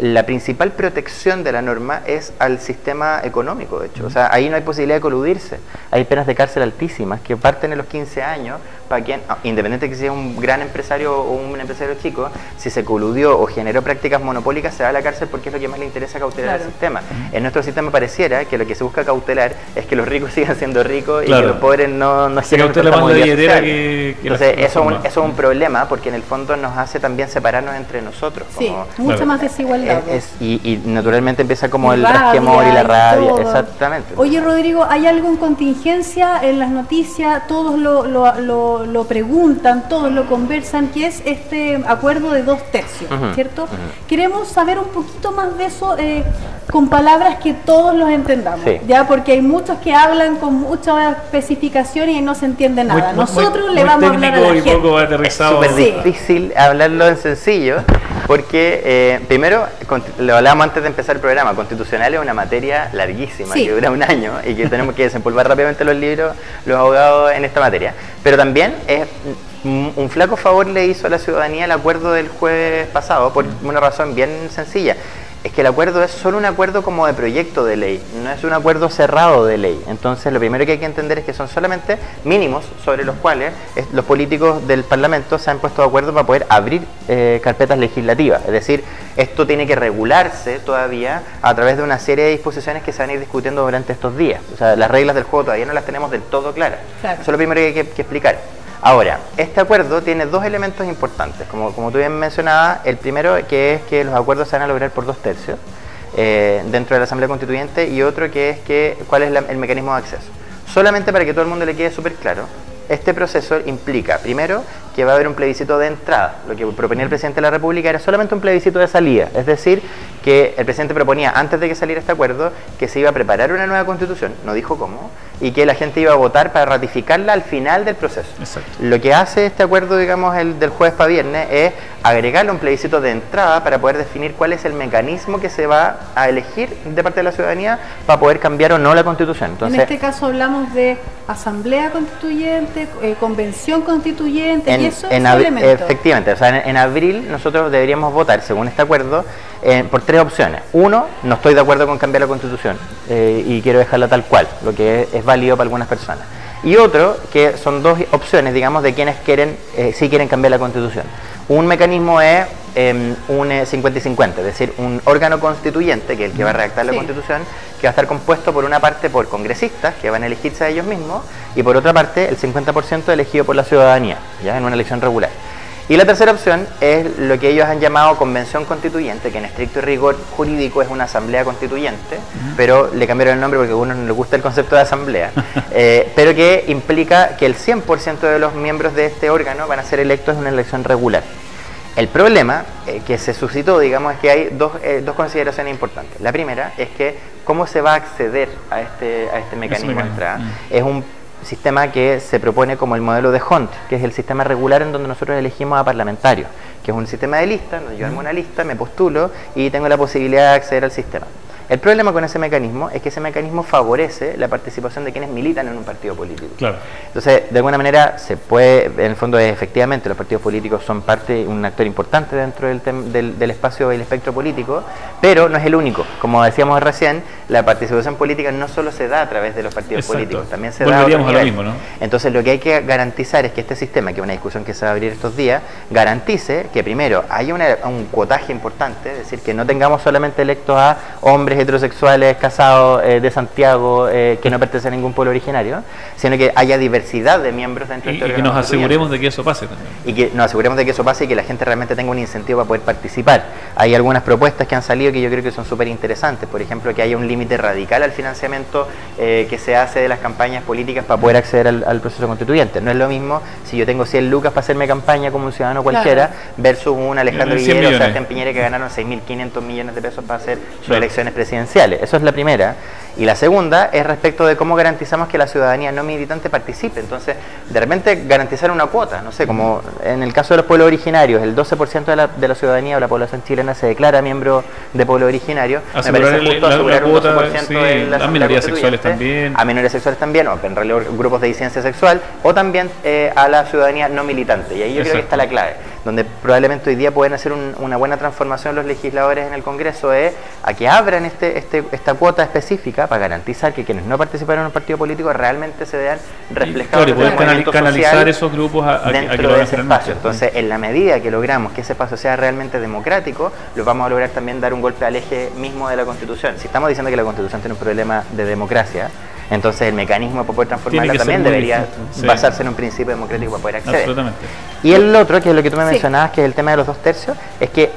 La principal protección de la norma es al sistema económico, de hecho. O sea, ahí no hay posibilidad de coludirse. Hay penas de cárcel altísimas que parten en los 15 años para quien, independiente de que sea un gran empresario o un empresario chico, si se coludió o generó prácticas monopólicas, se va a la cárcel porque es lo que más le interesa cautelar al sistema. En nuestro sistema pareciera que lo que se busca cautelar es que los ricos sigan siendo ricos y que los pobres no generen tanta movilidad social. Entonces, eso es un problema, porque en el fondo nos hace también separarnos entre nosotros. Mucha más desigualdad. Y naturalmente empieza como el rasquemor y la rabia. Exactamente. Oye, Rodrigo, ¿hay algo en contingencia en las noticias? Todos lo preguntan, todos lo conversan, que es este acuerdo de 2/3, ¿cierto? Queremos saber un poquito más de eso con palabras que todos los entendamos, ya, porque hay muchos que hablan con mucha especificación y no se entiende nada. Nosotros le vamos a hablar a la gente. Es súper difícil hablarlo en sencillo, porque primero, lo hablábamos antes de empezar el programa, constitucional es una materia larguísima, que dura un año y que tenemos que desempolvar rápidamente los libros, los abogados en esta materia, pero también es un flaco favor le hizo a la ciudadanía el acuerdo del jueves pasado, por una razón bien sencilla. Es que el acuerdo es solo un acuerdo como de proyecto de ley, no es un acuerdo cerrado de ley. Entonces, lo primero que hay que entender es que son solamente mínimos sobre los cuales los políticos del Parlamento se han puesto de acuerdo para poder abrir carpetas legislativas. Es decir, esto tiene que regularse todavía a través de una serie de disposiciones que se van a ir discutiendo durante estos días. O sea, las reglas del juego todavía no las tenemos del todo claras. Eso es lo primero que hay que explicar. Ahora, este acuerdo tiene dos elementos importantes, como tú bien mencionabas. El primero, que es que los acuerdos se van a lograr por 2/3 dentro de la Asamblea Constituyente, y otro que es cuál es el mecanismo de acceso. Solamente para que todo el mundo le quede súper claro, este proceso implica, primero, que va a haber un plebiscito de entrada. Lo que proponía el presidente de la República era solamente un plebiscito de salida, es decir, que el presidente proponía, antes de que saliera este acuerdo, que se iba a preparar una nueva constitución, no dijo cómo, y que la gente iba a votar para ratificarla al final del proceso. Exacto. Lo que hace este acuerdo, digamos, el del jueves para viernes, es agregarle un plebiscito de entrada para poder definir cuál es el mecanismo que se va a elegir de parte de la ciudadanía para poder cambiar o no la constitución. Entonces, en este caso hablamos de asamblea constituyente, convención constituyente, y eso es un elemento. Efectivamente, o sea, en abril nosotros deberíamos votar, según este acuerdo, por 3 opciones. Uno, no estoy de acuerdo con cambiar la constitución y quiero dejarla tal cual, lo que es válido para algunas personas. Y otro, que son 2 opciones, digamos, de quienes quieren, sí quieren cambiar la constitución. Un mecanismo es un 50 y 50, es decir, un órgano constituyente, que es el que va a redactar la constitución, que va a estar compuesto por una parte por congresistas, que van a elegirse a ellos mismos, y por otra parte el 50% elegido por la ciudadanía, ya en una elección regular. Y la tercera opción es lo que ellos han llamado convención constituyente, que en estricto rigor jurídico es una asamblea constituyente, pero le cambiaron el nombre porque a uno no le gusta el concepto de asamblea, pero que implica que el 100% de los miembros de este órgano van a ser electos en una elección regular. El problema que se suscitó, digamos, es que hay dos consideraciones importantes. La primera es que cómo se va a acceder a este mecanismo de entrada. Es un sistema que se propone como el modelo de Hunt, que es el sistema regular en donde nosotros elegimos a parlamentarios, que es un sistema de lista, donde yo armo una lista, me postulo y tengo la posibilidad de acceder al sistema. El problema con ese mecanismo es que ese mecanismo favorece la participación de quienes militan en un partido político. Claro. Entonces, de alguna manera, se puede, en el fondo, efectivamente, los partidos políticos son un actor importante dentro del espacio y el espectro político, pero no es el único. Como decíamos recién, la participación política no solo se da a través de los partidos políticos, también se da a otro nivel. Mismo, ¿no? Entonces, lo que hay que garantizar es que este sistema, que es una discusión que se va a abrir estos días, garantice que primero haya un cuotaje importante, es decir, que no tengamos solamente electos a hombres heterosexuales casados de Santiago que no pertenecen a ningún pueblo originario, sino que haya diversidad de miembros dentro de este órgano. Y que nos aseguremos de que eso pase también. Y que nos aseguremos de que eso pase y que la gente realmente tenga un incentivo para poder participar. Hay algunas propuestas que han salido que yo creo que son súper interesantes. Por ejemplo, que haya un límite radical al financiamiento que se hace de las campañas políticas para poder acceder al proceso constituyente. No es lo mismo si yo tengo 100 lucas para hacerme campaña como un ciudadano cualquiera, versus un Alejandro Guillero o Sebastián Piñera que ganaron 6.500 millones de pesos para hacer sus elecciones presidenciales. Eso es la primera. Y la segunda es respecto de cómo garantizamos que la ciudadanía no militante participe. Entonces, de repente garantizar una cuota, no sé, como en el caso de los pueblos originarios, el 12% de la ciudadanía o la población chilena se declara miembro de pueblo originario. Asegurar, me parece justo asegurar un 12% de la minorías sexuales también. A minorías sexuales también, o en realidad grupos de disidencia sexual, o también a la ciudadanía no militante. Y ahí yo creo que está la clave, donde probablemente hoy día pueden hacer una buena transformación los legisladores en el Congreso, es a que abran esta cuota específica para garantizar que quienes no participaron en un partido político realmente se vean reflejados y poder canalizar esos grupos dentro de ese espacio. Entonces, en la medida que logramos que ese espacio sea realmente democrático, lo vamos a lograr también dar un golpe al eje mismo de la Constitución. Si estamos diciendo que la Constitución tiene un problema de democracia, entonces el mecanismo para poder transformarla también debería basarse en un principio democrático para poder acceder. Absolutamente. Y el otro, que es lo que tú me mencionabas, que es el tema de los 2/3, es que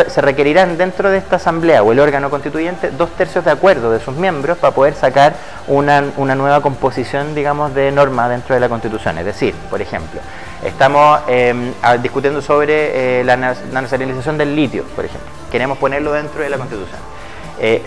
se requerirán dentro de esta asamblea o el órgano constituyente 2/3 de acuerdo de sus miembros para poder sacar una nueva composición, digamos, de norma dentro de la Constitución. Es decir, por ejemplo, estamos discutiendo sobre la nacionalización del litio, por ejemplo. Queremos ponerlo dentro de la Constitución.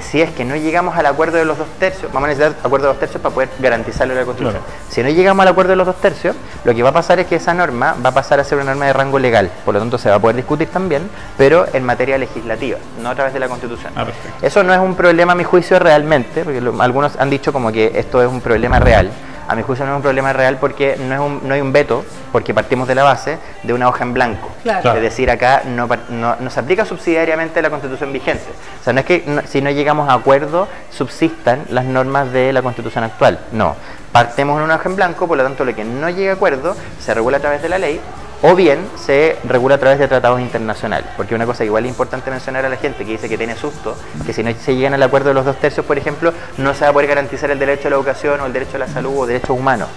Si es que no llegamos al acuerdo de los 2/3, vamos a necesitar acuerdo de 2/3 para poder garantizarlo en la Constitución. Claro. Si no llegamos al acuerdo de los 2/3, lo que va a pasar es que esa norma va a pasar a ser una norma de rango legal, por lo tanto se va a poder discutir también, pero en materia legislativa, no a través de la Constitución. Eso no es un problema a mi juicio realmente, porque algunos han dicho como que esto es un problema real. A mi juicio no es un problema real porque no hay un veto, porque partimos de la base de una hoja en blanco. Claro. Es decir, acá no se aplica subsidiariamente la Constitución vigente. O sea, no es que si no llegamos a acuerdo subsistan las normas de la Constitución actual. No. Partimos en una hoja en blanco, por lo tanto, lo que no llegue a acuerdo se regula a través de la ley, o bien se regula a través de tratados internacionales, porque una cosa igual es importante mencionar a la gente que dice que tiene susto, que si no se llegan al acuerdo de los 2/3, por ejemplo, no se va a poder garantizar el derecho a la educación o el derecho a la salud o derechos humanos.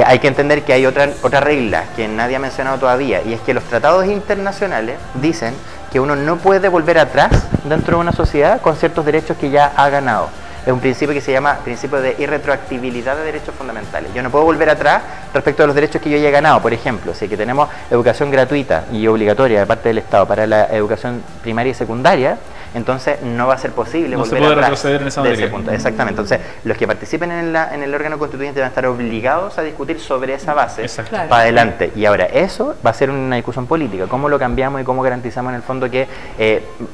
Hay que entender que hay otra regla que nadie ha mencionado todavía, y es que los tratados internacionales dicen que uno no puede volver atrás dentro de una sociedad con ciertos derechos que ya ha ganado. es un principio que se llama principio de irretroactibilidad de derechos fundamentales. Yo no puedo volver atrás respecto a los derechos que yo ya he ganado. Por ejemplo, si que tenemos educación gratuita y obligatoria de parte del Estado para la educación primaria y secundaria, entonces no va a ser posible volver atrás retroceder en esa de ese punto. Exactamente. Entonces, los que participen en el órgano constituyente van a estar obligados a discutir sobre esa base para adelante. Y ahora, eso va a ser una discusión política. ¿Cómo lo cambiamos y cómo garantizamos en el fondo que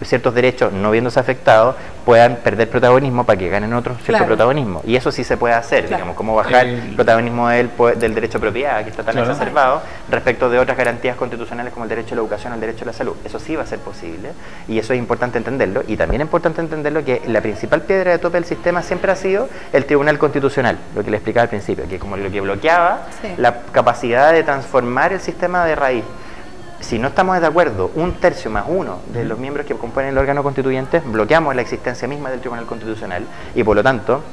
ciertos derechos, no viéndose afectados, puedan perder protagonismo para que ganen otros cierto protagonismo? Y eso sí se puede hacer, digamos, cómo bajar el protagonismo del derecho a propiedad, que está tan exacerbado, respecto de otras garantías constitucionales como el derecho a la educación o el derecho a la salud. Eso sí va a ser posible y eso es importante entenderlo. Y también es importante entenderlo que la principal piedra de tope del sistema siempre ha sido el Tribunal Constitucional, lo que le explicaba al principio, que como lo que bloqueaba la capacidad de transformar el sistema de raíz. Si no estamos de acuerdo, 1/3 más 1 de los miembros que componen el órgano constituyente, bloqueamos la existencia misma del Tribunal Constitucional y por lo tanto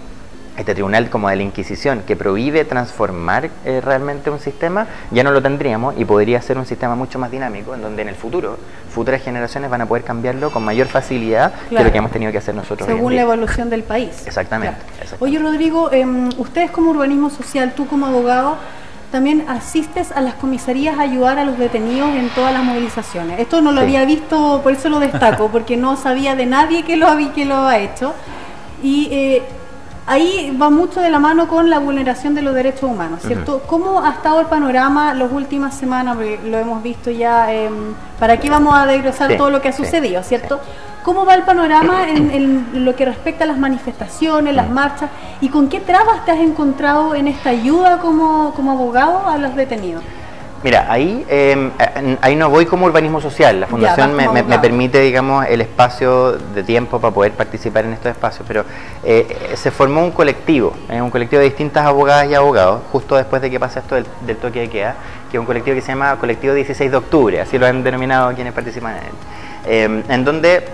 este tribunal como de la Inquisición que prohíbe transformar realmente un sistema, ya no lo tendríamos y podría ser un sistema mucho más dinámico en donde en el futuro, futuras generaciones van a poder cambiarlo con mayor facilidad que lo que hemos tenido que hacer nosotros. Según la evolución del país. Exactamente. Oye, Rodrigo, ustedes como Urbanismo Social, tú como abogado, también asistes a las comisarías a ayudar a los detenidos en todas las movilizaciones. Esto no lo había visto, por eso lo destaco, porque no sabía de nadie que lo ha hecho. Y ahí va mucho de la mano con la vulneración de los derechos humanos, ¿cierto? ¿Cómo ha estado el panorama las últimas semanas? Porque lo hemos visto ya, para aquí vamos a desglosar todo lo que ha sucedido, ¿cierto? ¿Cómo va el panorama en lo que respecta a las manifestaciones, las marchas? ¿Y con qué trabas te has encontrado en esta ayuda como abogado a los detenidos? Mira, ahí no voy como Urbanismo Social. La Fundación me permite, digamos, el espacio de tiempo para poder participar en estos espacios, pero se formó un colectivo de distintas abogadas y abogados, justo después de que pasa esto del toque de queda, que es un colectivo que se llama Colectivo 16 de Octubre, así lo han denominado quienes participan en él, en donde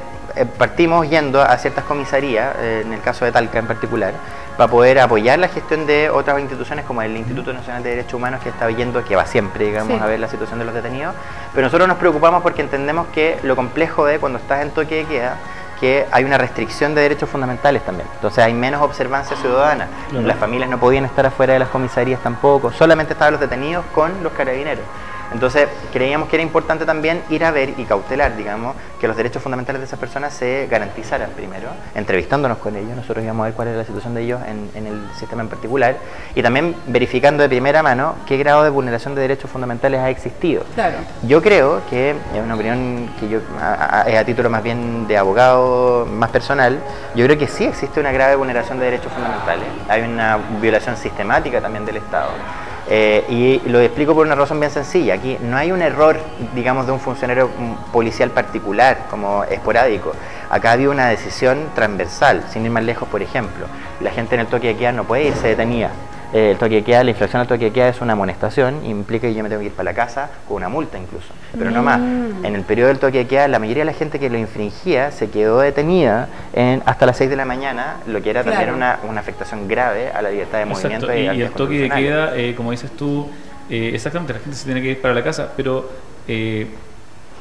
partimos yendo a ciertas comisarías, en el caso de Talca en particular, para poder apoyar la gestión de otras instituciones como el Instituto Nacional de Derechos Humanos, que está yendo, que va siempre, digamos, a ver la situación de los detenidos, pero nosotros nos preocupamos porque entendemos que lo complejo de cuando estás en toque de queda, que hay una restricción de derechos fundamentales también, entonces hay menos observancia ciudadana, las familias no podían estar afuera de las comisarías tampoco, solamente estaban los detenidos con los carabineros. Entonces creíamos que era importante también ir a ver y cautelar, digamos, que los derechos fundamentales de esas personas se garantizaran primero, entrevistándonos con ellos, nosotros íbamos a ver cuál era la situación de ellos en el sistema en particular, y también verificando de primera mano qué grado de vulneración de derechos fundamentales ha existido. Claro. Yo creo que, es una opinión que yo, es a título más bien de abogado más personal, yo creo que sí existe una grave vulneración de derechos fundamentales, hay una violación sistemática también del Estado. Y lo explico por una razón bien sencilla. Aquí no hay un error, digamos, de un funcionario policial particular, como esporádico. Acá había una decisión transversal, sin ir más lejos, por ejemplo. La gente en el toque de queda no puede irse detenida. El toque de queda, la infracción al toque de queda es una amonestación, implica que yo me tengo que ir para la casa con una multa incluso. Pero no más. En el periodo del toque de queda, la mayoría de la gente que lo infringía se quedó detenida hasta las 6 de la mañana, lo que era también una afectación grave a la libertad de movimiento. Y el toque de queda, como dices tú, exactamente, la gente se tiene que ir para la casa, pero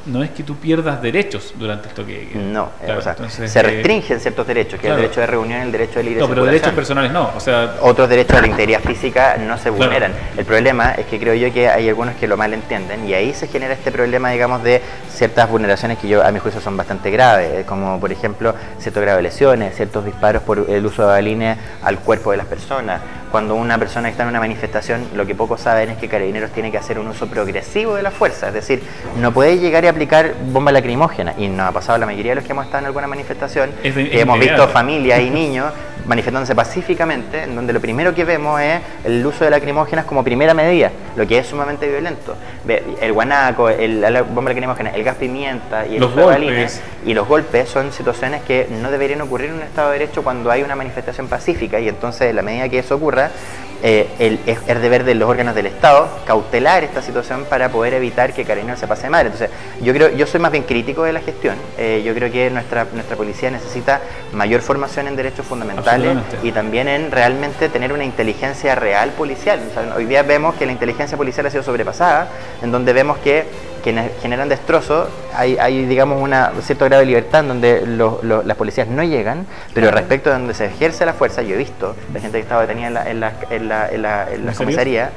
no es que tú pierdas derechos durante el toque de queda. No, claro, o sea, entonces, se restringen ciertos derechos, que es el derecho de reunión y el derecho de libre circulación. Pero derechos personales no. O sea, otros derechos a la integridad física no se vulneran. El problema es que creo yo que hay algunos que lo malentienden y ahí se genera este problema, digamos, de ciertas vulneraciones que a mi juicio son bastante graves, como por ejemplo cierto grado de lesiones, ciertos disparos por el uso de balines al cuerpo de las personas. Cuando una persona está en una manifestación, lo que pocos saben es que Carabineros tiene que hacer un uso progresivo de la fuerza, es decir, no puede llegar y aplicar bomba lacrimógena, y nos ha pasado a la mayoría de los que hemos estado en alguna manifestación, que hemos visto familias y niños manifestándose pacíficamente, en donde lo primero que vemos es el uso de lacrimógenas como primera medida, lo que es sumamente violento. El guanaco, la bomba lacrimógena, el gas pimienta y el uso de balines y los golpes son situaciones que no deberían ocurrir en un Estado de Derecho cuando hay una manifestación pacífica, y entonces en la medida que eso ocurra, es deber de los órganos del Estado cautelar esta situación para poder evitar que Carabineros se pase de madre. Entonces yo soy más bien crítico de la gestión. Yo creo que nuestra policía necesita mayor formación en derechos fundamentales y también en realmente tener una inteligencia real policial. O sea, hoy día vemos que la inteligencia policial ha sido sobrepasada, en donde vemos que que generan destrozos, hay digamos un cierto grado de libertad en donde las policías no llegan, pero respecto de donde se ejerce la fuerza, yo he visto la gente que estaba detenida en la comisaría,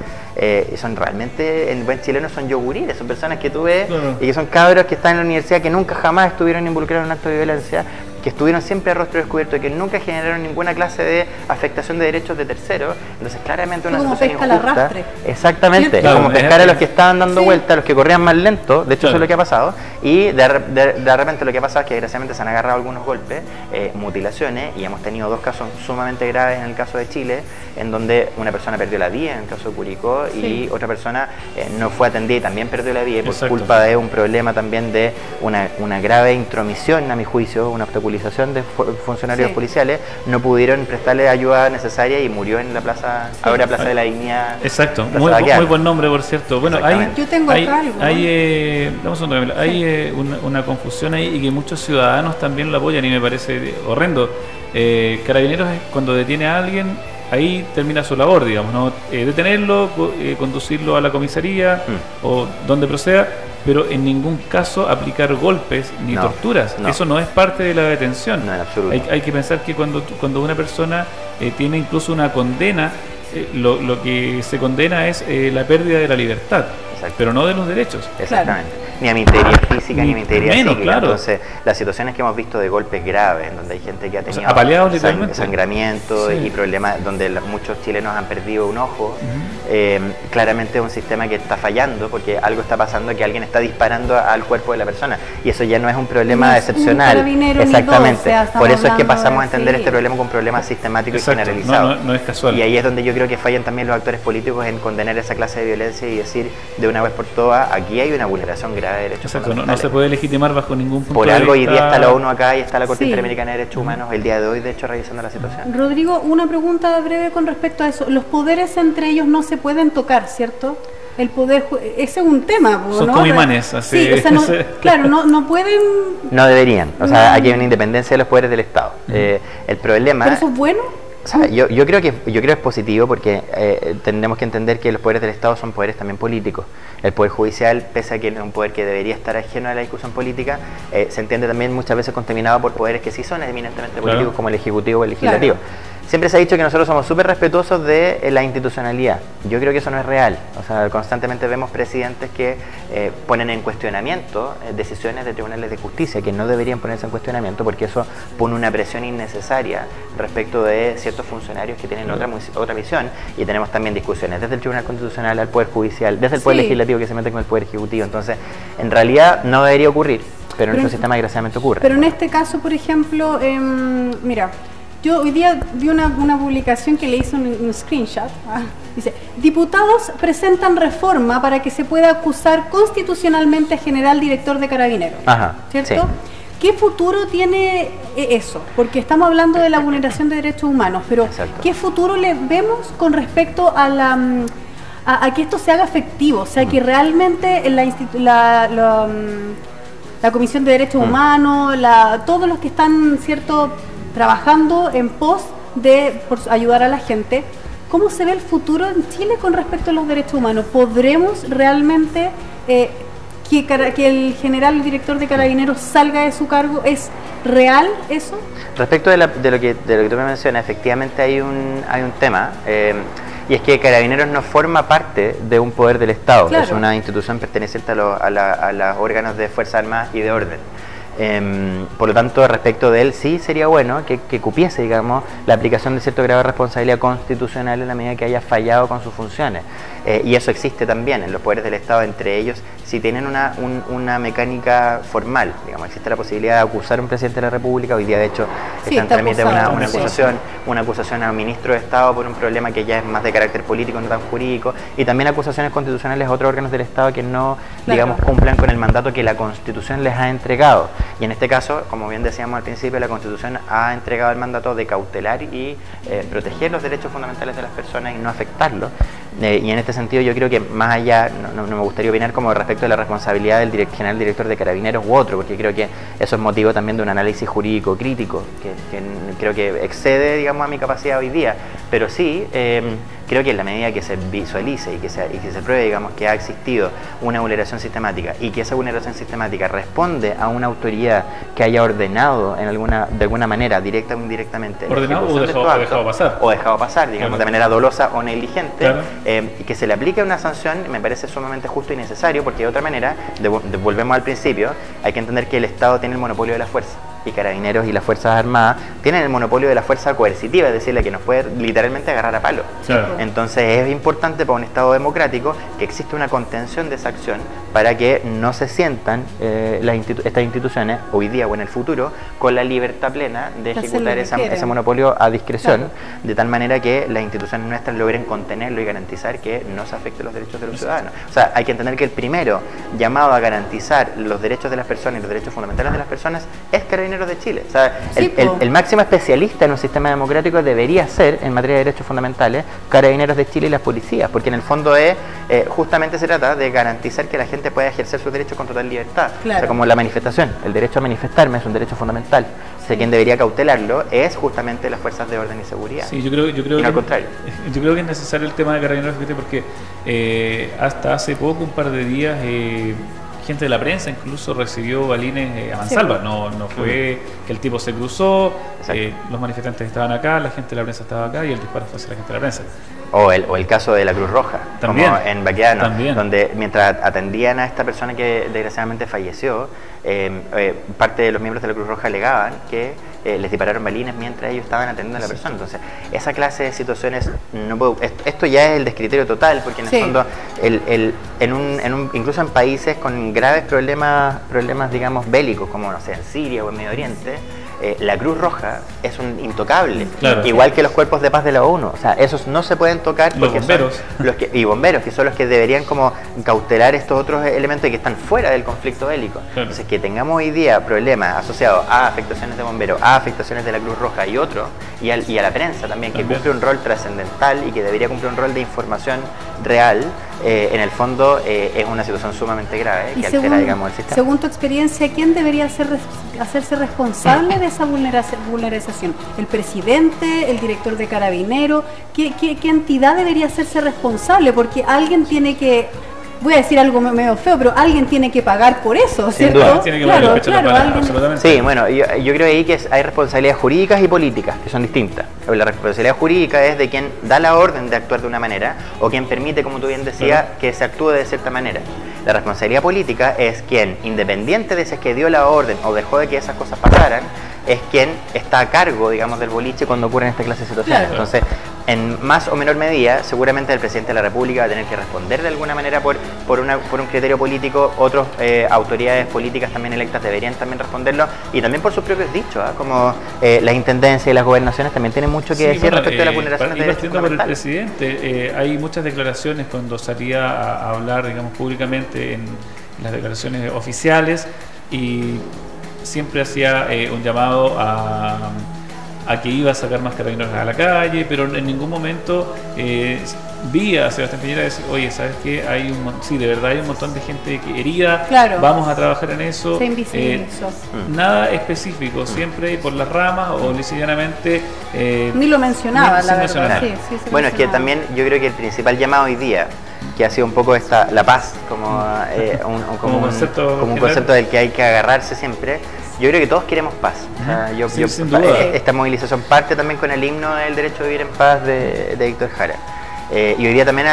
son realmente, en buen chileno, son yogurines, son personas que tú ves y que son cabros que están en la universidad, que nunca jamás estuvieron involucrados en un acto de violencia, que estuvieron siempre a rostro descubierto, que nunca generaron ninguna clase de afectación de derechos de terceros. Entonces claramente una situación injusta. Exactamente, como pescar a los que estaban dando vueltas, a los que corrían más lento, de hecho eso es lo que ha pasado, y de repente lo que ha pasado es que desgraciadamente se han agarrado algunos golpes, mutilaciones, y hemos tenido 2 casos sumamente graves en el caso de Chile, en donde una persona perdió la vida en el caso de Curicó, y otra persona no fue atendida y también perdió la vida por culpa de un problema también de una grave intromisión, a mi juicio, una obstaculización de funcionarios policiales, no pudieron prestarle ayuda necesaria y murió en la plaza, ahora Plaza de la Dignidad. Exacto, muy buen nombre, por cierto. Bueno, yo tengo acá algo. Hay una confusión ahí y que muchos ciudadanos también lo apoyan y me parece horrendo. Carabineros, cuando detiene a alguien, ahí termina su labor, digamos, ¿no? Detenerlo, conducirlo a la comisaría o donde proceda, pero en ningún caso aplicar golpes ni torturas. Eso no es parte de la detención. No, en absoluto. Hay que pensar que cuando una persona tiene incluso una condena, lo que se condena es la pérdida de la libertad, pero no de los derechos. Exactamente. Ni a mi integridad física, ni a mi integridad psíquica. Entonces, las situaciones que hemos visto de golpes graves, donde hay gente que ha tenido apaleados, sangramiento y problemas, donde muchos chilenos han perdido un ojo, claramente es un sistema que está fallando, porque algo está pasando, que alguien está disparando al cuerpo de la persona, y eso ya no es un problema excepcional. Exactamente. Por eso es que pasamos a entender este problema como un problema sistemático y generalizado. No es casual. Y ahí es donde yo creo que fallan también los actores políticos en condenar esa clase de violencia y decir de una vez por todas, aquí hay una vulneración grave de derechos fundamentales. No se puede legitimar bajo ningún punto de vista. Por algo hoy día está la ONU acá y está la Corte Interamericana de Derechos Humanos el día de hoy, de hecho, revisando la situación. Rodrigo, una pregunta breve con respecto a eso. Los poderes entre ellos no se pueden tocar, ¿cierto? El poder, ese es un tema, ¿no? Son como imanes, así. Sí, o sea, claro, no pueden... No deberían, o sea, aquí hay una independencia de los poderes del Estado. El problema... ¿Pero eso es bueno? O sea, yo creo que es positivo, porque tenemos que entender que los poderes del Estado son poderes también políticos. El poder judicial, pese a que es un poder que debería estar ajeno a la discusión política, se entiende también muchas veces contaminado por poderes que sí son eminentemente políticos, como el Ejecutivo o el Legislativo. Siempre se ha dicho que nosotros somos súper respetuosos de la institucionalidad. Yo creo que eso no es real. O sea, constantemente vemos presidentes que ponen en cuestionamiento decisiones de tribunales de justicia que no deberían ponerse en cuestionamiento, porque eso pone una presión innecesaria respecto de ciertos funcionarios que tienen otra visión. Y tenemos también discusiones desde el Tribunal Constitucional al Poder Judicial, desde el Poder Legislativo que se mete con el Poder Ejecutivo. Entonces, en realidad no debería ocurrir, pero en nuestro sistema desgraciadamente ocurre. Pero en este caso, por ejemplo, mira... Yo hoy día vi una publicación que le hice un screenshot. Dice, diputados presentan reforma para que se pueda acusar constitucionalmente a general director de Carabineros. ¿Cierto? Sí. ¿Qué futuro tiene eso? Porque estamos hablando de la vulneración de derechos humanos, pero ¿qué futuro le vemos con respecto a a que esto se haga efectivo? O sea, que realmente la Comisión de Derechos Humanos, todos los que están, ¿cierto?, trabajando en pos de ayudar a la gente. ¿Cómo se ve el futuro en Chile con respecto a los derechos humanos? ¿Podremos realmente que el general director de Carabineros salga de su cargo? ¿Es real eso? Respecto de lo que tú me mencionas, efectivamente hay un tema, y es que Carabineros no forma parte de un poder del Estado, es una institución perteneciente a los órganos de Fuerzas Armadas y de Orden. Por lo tanto, respecto de él, sí sería bueno que cupiese, digamos, la aplicación de cierto grado de responsabilidad constitucional en la medida que haya fallado con sus funciones. Y eso existe también en los poderes del Estado, entre ellos, si tienen una mecánica formal, digamos, existe la posibilidad de acusar a un presidente de la República. Hoy día, de hecho, está en trámite una acusación a un ministro de Estado por un problema que ya es más de carácter político, no tan jurídico, y también acusaciones constitucionales a otros órganos del Estado que no, digamos, cumplan con el mandato que la Constitución les ha entregado. Y en este caso, como bien decíamos al principio, la Constitución ha entregado el mandato de cautelar y proteger los derechos fundamentales de las personas y no afectarlos. Y en este sentido yo creo que más allá, no me gustaría opinar como respecto de la responsabilidad del general director de Carabineros u otro, porque creo que eso es motivo también de un análisis jurídico crítico, que creo que excede, digamos, a mi capacidad hoy día. Pero sí, creo que en la medida que se visualice y que se pruebe, digamos, que ha existido una vulneración sistemática y que esa vulneración sistemática responde a una autoridad que haya ordenado de alguna manera, directa o indirectamente, ordenado o dejado pasar, digamos, claro, de manera dolosa o negligente, claro, y que se le aplique una sanción, me parece sumamente justo y necesario, porque de otra manera, volvemos al principio, hay que entender que el Estado tiene el monopolio de la fuerza, y Carabineros y las Fuerzas Armadas tienen el monopolio de la fuerza coercitiva, es decir, la que nos puede literalmente agarrar a palo. claro. Entonces es importante para un Estado democrático que existe una contención de esa acción para que no se sientan estas instituciones, hoy día o en el futuro, con la libertad plena de ejecutar ese monopolio a discreción, claro, de tal manera que las instituciones nuestras logren contenerlo y garantizar que no se afecten los derechos de los ciudadanos. O sea, hay que entender que el primero llamado a garantizar los derechos de las personas y los derechos fundamentales de las personas es Carabineros de Chile. O sea, el máximo especialista en un sistema democrático debería ser, en materia de derechos fundamentales, Carabineros de Chile y las policías, porque en el fondo justamente se trata de garantizar que la gente pueda ejercer sus derechos con total libertad. Claro. O sea, como la manifestación, el derecho a manifestarme es un derecho fundamental. O sea, quien debería cautelarlo es justamente las fuerzas de orden y seguridad. Sí, yo creo y no al contrario. Yo creo que es necesario el tema de Carabineros, porque hasta hace poco, un par de días, gente de la prensa incluso recibió balines a mansalva. No fue que el tipo se cruzó, los manifestantes estaban acá, la gente de la prensa estaba acá y el disparo fue hacia la gente de la prensa. O el caso de la Cruz Roja, también, como en Baquedano, también, donde mientras atendían a esta persona que desgraciadamente falleció, parte de los miembros de la Cruz Roja alegaban que les dispararon balines mientras ellos estaban atendiendo a la persona. Entonces, esa clase de situaciones, esto ya es el descriterio total, porque en el fondo, incluso en países con graves problemas, digamos, bélicos, como, no sé, en Siria o en Medio Oriente, la Cruz Roja es un intocable, claro, igual que los cuerpos de paz de la ONU. O sea, esos no se pueden tocar porque bomberos. Y bomberos, que son los que deberían como cautelar estos otros elementos que están fuera del conflicto bélico. Claro. Entonces, que tengamos hoy día problemas asociados a afectaciones de bomberos, a afectaciones de la Cruz Roja y otros, y a la prensa también, que cumple un rol trascendental y que debería cumplir un rol de información real, en el fondo es una situación sumamente grave que altera, digamos, el sistema. Según tu experiencia, ¿quién debería hacerse responsable de esa vulneración? ¿El presidente? ¿El director de Carabineros? ¿Qué entidad debería hacerse responsable? Porque alguien tiene que, voy a decir algo medio feo, pero alguien tiene que pagar por eso, ¿cierto? Sin duda, tiene que pagar el pecho absolutamente. Sí, bueno, yo creo ahí que hay responsabilidades jurídicas y políticas que son distintas. La responsabilidad jurídica es de quien da la orden de actuar de una manera o quien permite, como tú bien decías, que se actúe de cierta manera. La responsabilidad política es quien, independiente de si es que dio la orden o dejó de que esas cosas pasaran, es quien está a cargo, digamos, del boliche cuando ocurren esta clase de situaciones. Claro. Entonces, en más o menor medida, seguramente el presidente de la República va a tener que responder de alguna manera por un criterio político. Otras autoridades políticas también electas deberían también responderlo, y también por sus propios dichos, como las intendencias y las gobernaciones también tienen mucho que decir respecto a las vulneraciones de derechos fundamentales. Por el presidente, hay muchas declaraciones cuando salía a hablar, digamos, públicamente en las declaraciones oficiales, y siempre hacía un llamado a que iba a sacar más carabineros a la calle, pero en ningún momento vi a Sebastián Piñera decir, oye, ¿sabes qué? Sí, de verdad hay un montón de gente herida, claro, vamos a trabajar en eso. Se invisibilizó. Nada específico, siempre por las ramas o ligeramente. Ni lo mencionaba, la verdad. Sí, bueno, es que también yo creo que el principal llamado hoy día, que ha sido un poco la paz como un concepto del que hay que agarrarse siempre. Yo creo que todos queremos paz. Sin duda. Esta movilización parte también con el himno del derecho a vivir en paz de Héctor Jara. Y hoy día también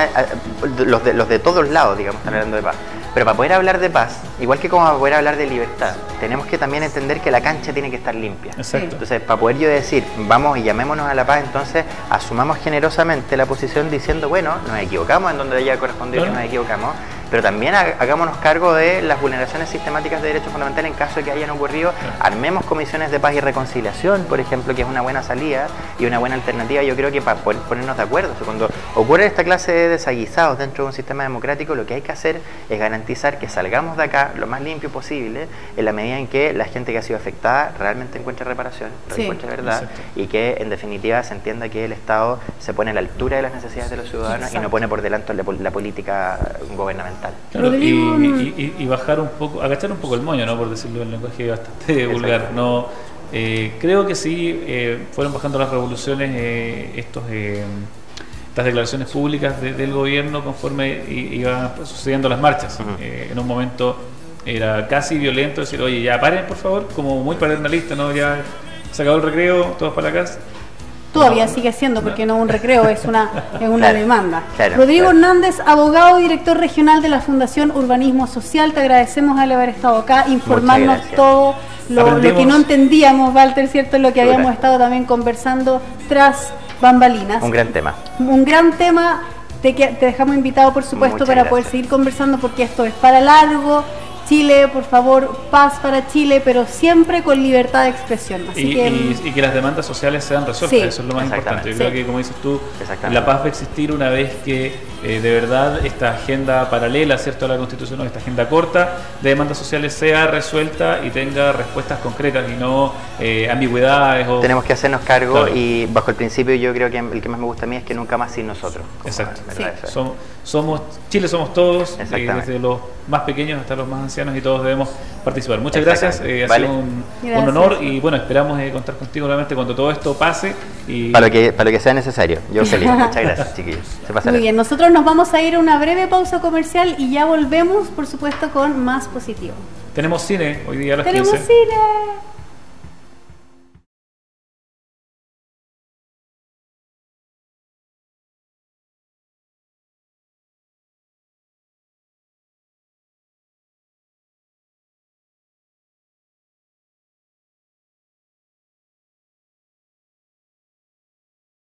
los de todos lados, digamos, están hablando de paz. Pero para poder hablar de paz, igual que como para poder hablar de libertad, tenemos que también entender que la cancha tiene que estar limpia. Exacto. Entonces, para poder yo decir, vamos y llamémonos a la paz, entonces asumamos generosamente la posición diciendo, bueno, nos equivocamos en donde haya correspondido, que nos equivocamos, pero también hagámonos cargo de las vulneraciones sistemáticas de derechos fundamentales en caso de que hayan ocurrido. Armemos comisiones de paz y reconciliación, por ejemplo, que es una buena salida y una buena alternativa, yo creo que para poder ponernos de acuerdo. O sea, cuando ocurre esta clase de desaguisados dentro de un sistema democrático, lo que hay que hacer es garantizar que salgamos de acá lo más limpio posible, en la medida en que la gente que ha sido afectada realmente encuentre reparación, encuentre verdad, y que en definitiva se entienda que el Estado se pone a la altura de las necesidades de los ciudadanos y no pone por delante la política gubernamental. Claro, y bajar un poco, agachar un poco el moño, ¿no? Por decirlo en lenguaje bastante vulgar. No, creo que sí, fueron bajando las revoluciones estas declaraciones públicas del gobierno conforme iban sucediendo las marchas. En un momento era casi violento decir, oye, ya paren por favor, como muy paternalista, ¿no? Ya se acabó el recreo, todos para la casa. Todavía sigue siendo, porque no es un recreo, es una demanda. Claro, Rodrigo Hernández, abogado, director regional de la Fundación Urbanismo Social, te agradecemos al haber estado acá, informarnos todo lo que no entendíamos, Walter, ¿cierto? Lo que habíamos estado también conversando tras bambalinas. Un gran tema. Un gran tema, te dejamos invitado, por supuesto, para poder seguir conversando, porque esto es para largo. Chile, por favor, paz para Chile, pero siempre con libertad de expresión. Así y que las demandas sociales sean resueltas, eso es lo más importante. Yo creo que, como dices tú, la paz va a existir una vez que de verdad esta agenda paralela, ¿cierto?, a la Constitución, o esta agenda corta de demandas sociales sea resuelta y tenga respuestas concretas y no ambigüedades. Tenemos que hacernos cargo, y bajo el principio yo creo que el que más me gusta a mí es que nunca más sin nosotros. Exacto. Chile somos todos, desde los más pequeños hasta los más ancianos, y todos debemos participar. Muchas gracias, ha sido un honor, y bueno, esperamos contar contigo nuevamente cuando todo esto pase. Para lo que sea necesario. Yo feliz. Muchas gracias, chiquillos. Muy bien, nosotros nos vamos a ir a una breve pausa comercial y ya volvemos, por supuesto, con más positivo. Tenemos cine hoy día a las 15. ¡Tenemos cine!